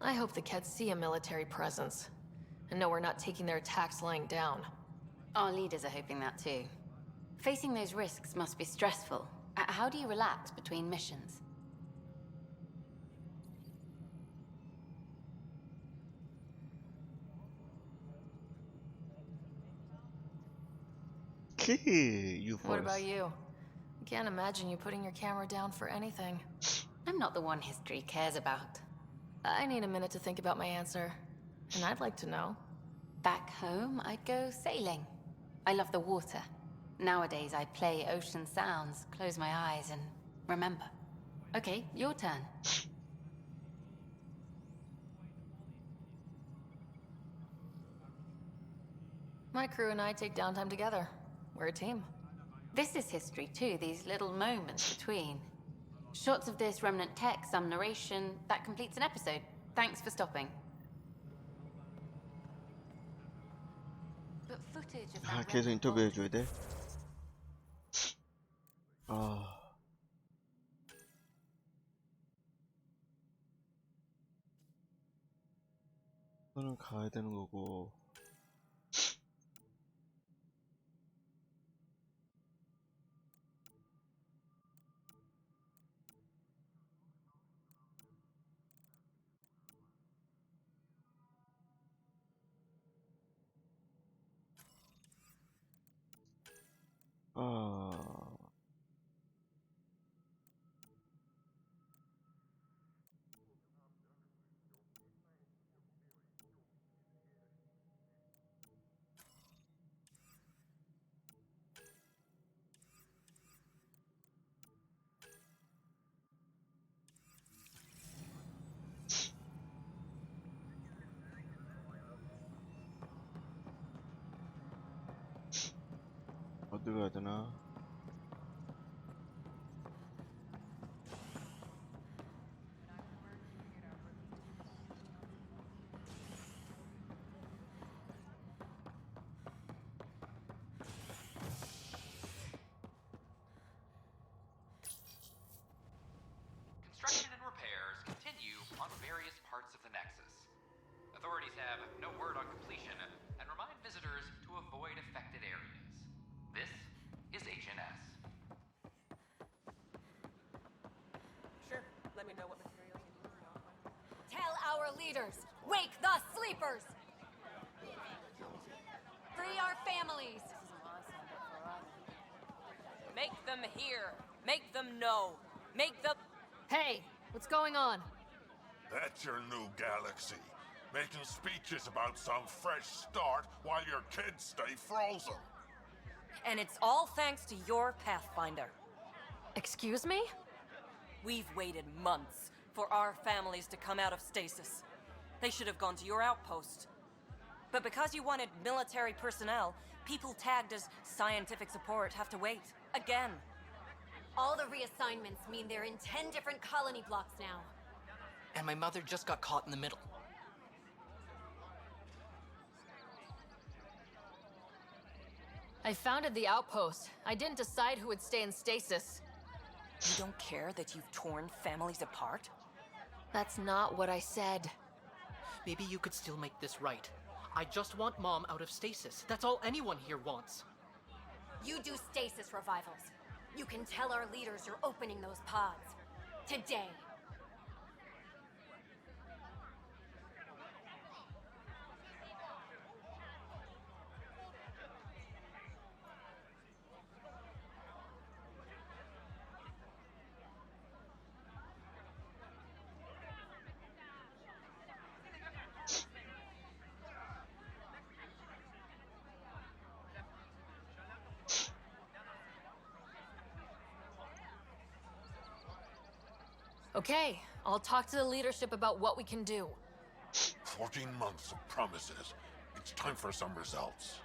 I hope the Keds see a military presence, and know we're not taking their attacks lying down.
Our leaders are hoping that too. Facing those risks must be stressful. How do you relax between missions?
You
What about you? I can't imagine you putting your camera down for anything.
I'm not the one history cares about.
I need a minute to think about my answer, and I'd like to know.
Back home, I'd go sailing. I love the water. Nowadays, I play ocean sounds, close my eyes, and remember. Okay, your turn.
My crew and I take downtime together. We're a team.
This is history too, these little moments between. Shots of this remnant tech, some narration, that completes an episode. Thanks for stopping. But footage of
아,
that
계속
remnant
인터뷰 해줘야 돼. 아. 이거는 가야 되는 거고. 아. 어디 가야 되나?
our leaders! Wake the sleepers! Free our families!
Make them hear. Make them know. Make them...
Hey, what's going on?
That's your new galaxy. Making speeches about some fresh start while your kids stay frozen.
And it's all thanks to your Pathfinder.
Excuse me?
We've waited months for our families to come out of stasis. They should have gone to your outpost. But because you wanted military personnel, people tagged as scientific support have to wait. Again.
All the reassignments mean they're in 10 different colony blocks now.
And my mother just got caught in the middle.
I founded the outpost. I didn't decide who would stay in stasis.
You don't care that you've torn families apart?
That's not what I said.
Maybe you could still make this right. I just want Mom out of stasis. That's all anyone here wants.
You do stasis revivals. You can tell our leaders you're opening those pods. Today. Okay, I'll talk to the leadership about what we can do.
14 months of promises. It's time for some results.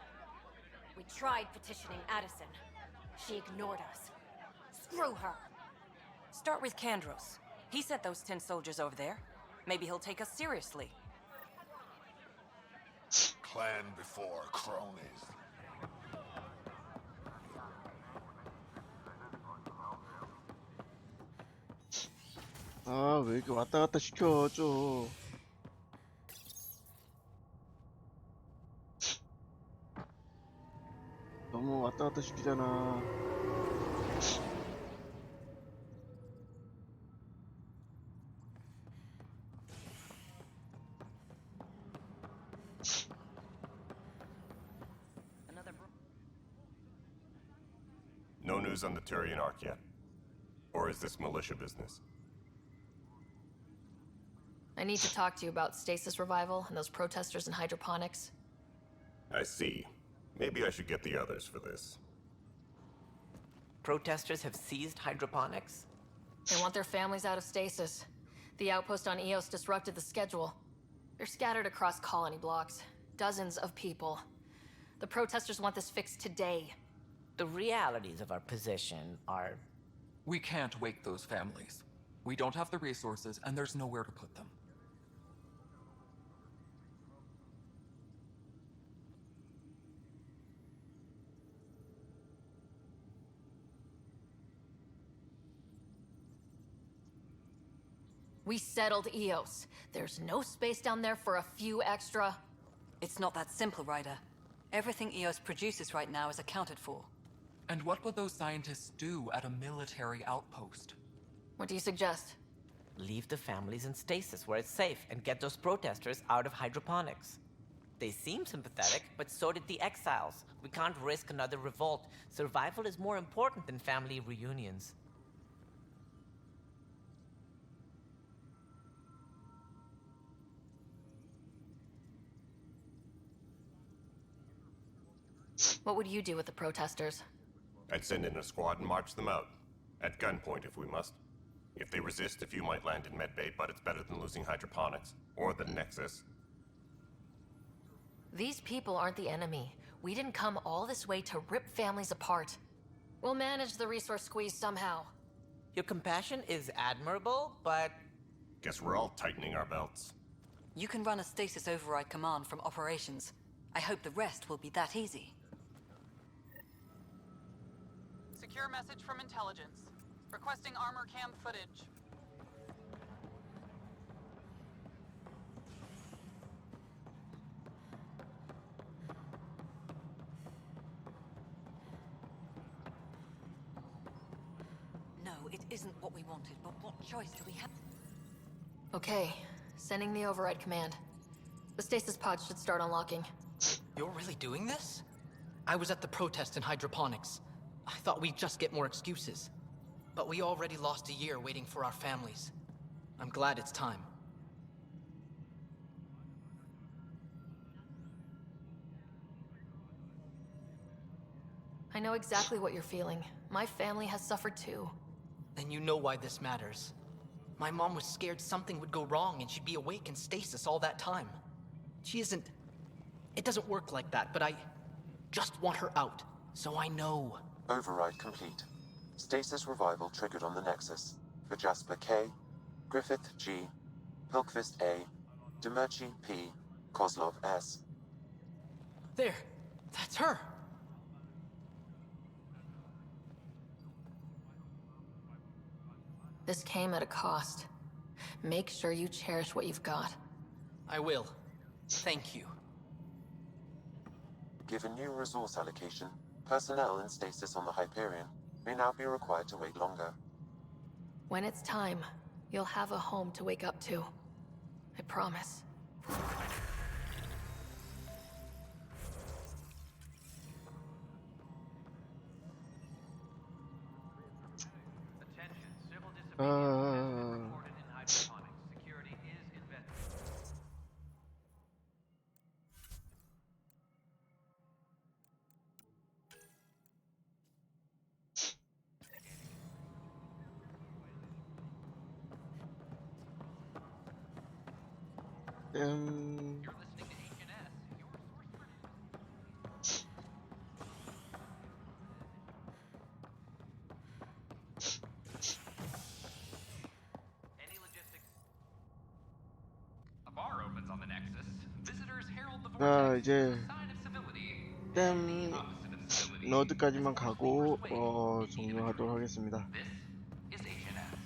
We tried petitioning Addison. She ignored us. Screw her.
Start with Kandros. He sent those 10 soldiers over there. Maybe he'll take us seriously.
Clan before cronies.
아, 왜 이렇게 왔다 갔다 시켜, 좀. 너무 왔다 갔다 시키잖아.
No news on the Turian Ark yet? Or is this militia business?
I need to talk to you about stasis revival and those protesters in hydroponics.
I see. Maybe I should get the others for this.
Protesters have seized hydroponics?
They want their families out of stasis. The outpost on Eos disrupted the schedule. They're scattered across colony blocks. Dozens of people. The protesters want this fixed today.
The realities of our position are...
We can't wake those families. We don't have the resources, and there's nowhere to put them.
We settled Eos. There's no space down there for a few extra...
It's not that simple, Ryder. Everything Eos produces right now is accounted for.
And what would those scientists do at a military outpost?
What do you suggest?
Leave the families in stasis where it's safe and get those protesters out of hydroponics. They seem sympathetic, but so did the exiles. We can't risk another revolt. Survival is more important than family reunions.
What would you do with the protesters?
I'd send in a squad and march them out. At gunpoint if we must. If they resist, a few might land in medbay, but it's better than losing hydroponics. Or the Nexus.
These people aren't the enemy. We didn't come all this way to rip families apart. We'll manage the resource squeeze somehow.
Your compassion is admirable, but...
Guess we're all tightening our belts.
You can run a stasis override command from operations. I hope the rest will be that easy.
Secure message from intelligence. Requesting armor cam footage.
No, it isn't what we wanted, but what choice do we have?
Okay,
Sending the override command. The stasis pod should start unlocking.
You're really doing this? I was at the protest in hydroponics. I thought we'd just get more excuses. But we already lost a year waiting for our families. I'm glad it's time.
I know exactly what you're feeling. My family has suffered too.
And you know why this matters. My mom was scared something would go wrong and she'd be awake in stasis all that time. She isn't... It doesn't work like that, but I just want her out, so I know.
Override complete. Stasis revival triggered on the Nexus. For Jasper K, Griffith G, Pilkvist A, Demerchi P, Kozlov S.
There! That's her!
This came at a cost. Make sure you cherish what you've got.
I will. Thank you.
Given new resource allocation, personnel in stasis on the Hyperion may now be required to wait longer.
When it's time, you'll have a home to wake up to. I promise.
Attention, civil disobedience has been reported in hydroponics. Security is investigated.
음...
Any logistics? A bar opens on the Nexus. Visitors herald the
자,
vortex
이제
as a sign of civility.
댐 너드까지만 가고 종료하도록 하겠습니다.
Is HNS.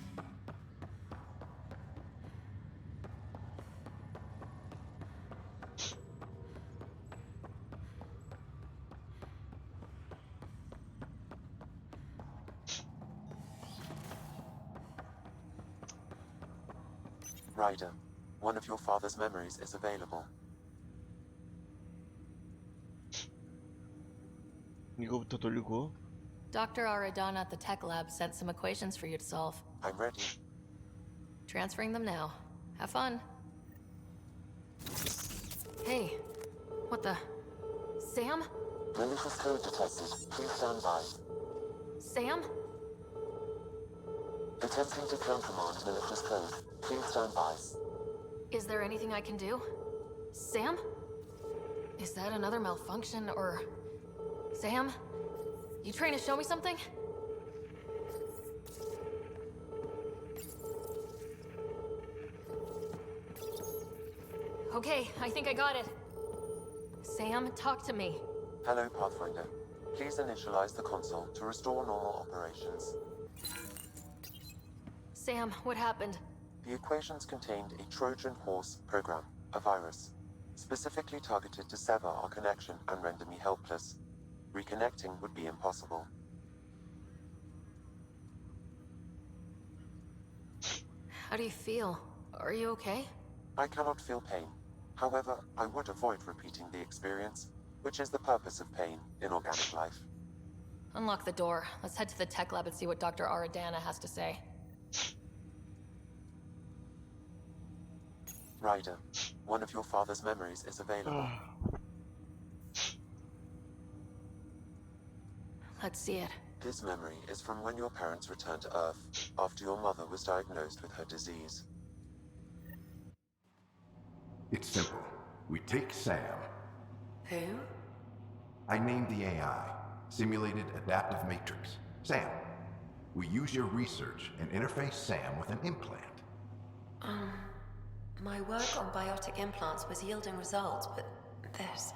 Ryder, one of your father's memories is available.
이거부터 돌리고.
Dr. Aradana at the tech lab sent some equations for you to solve.
I'm ready.
Transferring them now. Have fun. Hey, what the... Sam?
Malicious code detected. Please stand by.
Sam?
Attempting to countermand malicious code. Please stand by.
Is there anything I can do? Sam? Is that another malfunction, or... Sam? You trying to show me something? Okay, I think I got it. Sam, talk to me.
Hello, Pathfinder. Please initialize the console to restore normal operations.
Sam, what happened?
The equations contained a Trojan horse program, a virus, specifically targeted to sever our connection and render me helpless. Reconnecting would be impossible.
How do you feel? Are you okay?
I cannot feel pain. However, I would avoid repeating the experience, which is the purpose of pain in organic life.
Unlock the door. Let's head to the tech lab and see what Dr. Aradana has to say.
Ryder, one of your father's memories is available.
Let's see it.
This memory is from when your parents returned to Earth after your mother was diagnosed with her disease.
It's simple. We take Sam.
Who?
I named the AI, Simulated Adaptive Matrix. Sam. We use your research and interface Sam with an implant.
My work on biotic implants was yielding results, but this...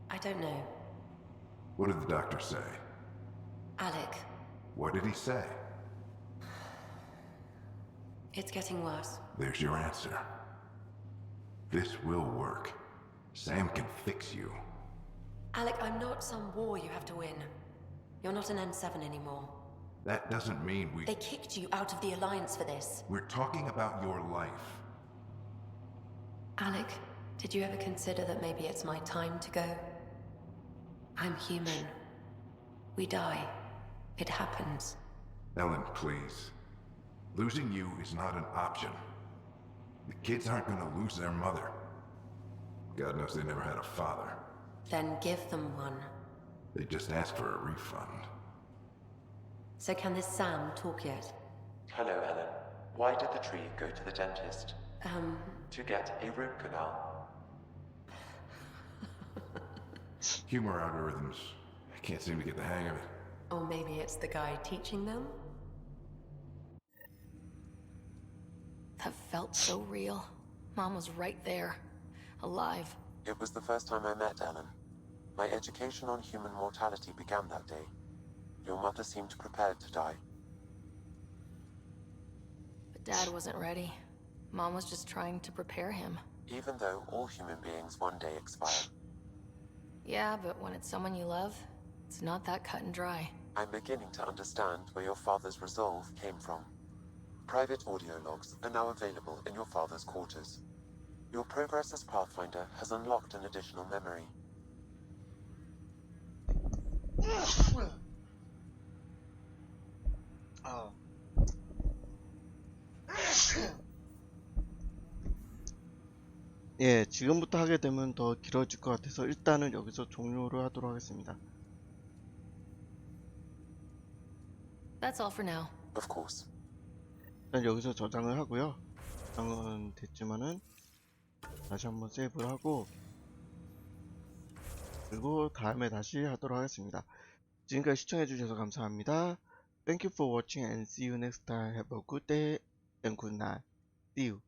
I don't know.
What did the doctor say?
Alec,
What did he say?
it's getting worse.
There's your answer. This will work. Sam can fix you.
Alec, I'm not some war you have to win. You're not an N7 anymore.
That doesn't mean we...
They kicked you out of the Alliance for this.
We're talking about your life.
Alec, did you ever consider that maybe it's my time to go? I'm human. We die. It happens.
Ellen, please. Losing you is not an option. The kids aren't gonna lose their mother. God knows they never had a father.
Then give them one.
They just asked for a refund.
So can this Sam talk yet?
Hello, Ellen. Why did the tree go to the dentist?
To
get a root canal.
Humor algorithms. I can't seem to get the hang of it.
Or maybe it's the guy teaching them?
That felt so real. Mom was right there, alive.
It was the first time I met Ellen. My education on human mortality began that day. Your mother seemed prepared to die.
But Dad wasn't ready. Mom was just trying to prepare him.
Even though all human beings one day expire.
Yeah, but when it's someone you love, it's not that cut and dry.
I'm beginning to understand where your father's resolve came from. Private audio logs are now available in your father's quarters. Your progress as Pathfinder has unlocked an additional memory.
예, 지금부터 하게 되면 더 길어질 것 같아서 일단은 여기서 종료를 하도록 하겠습니다.
That's all for now.
Of course.
일단 여기서 저장을 하고요. 저장은 됐지만은 다시 한번 세이브를 하고 그리고 다음에 다시 하도록 하겠습니다. 지금까지 시청해주셔서 감사합니다. Thank you for watching and see you next time. Have a good day and good night. See you.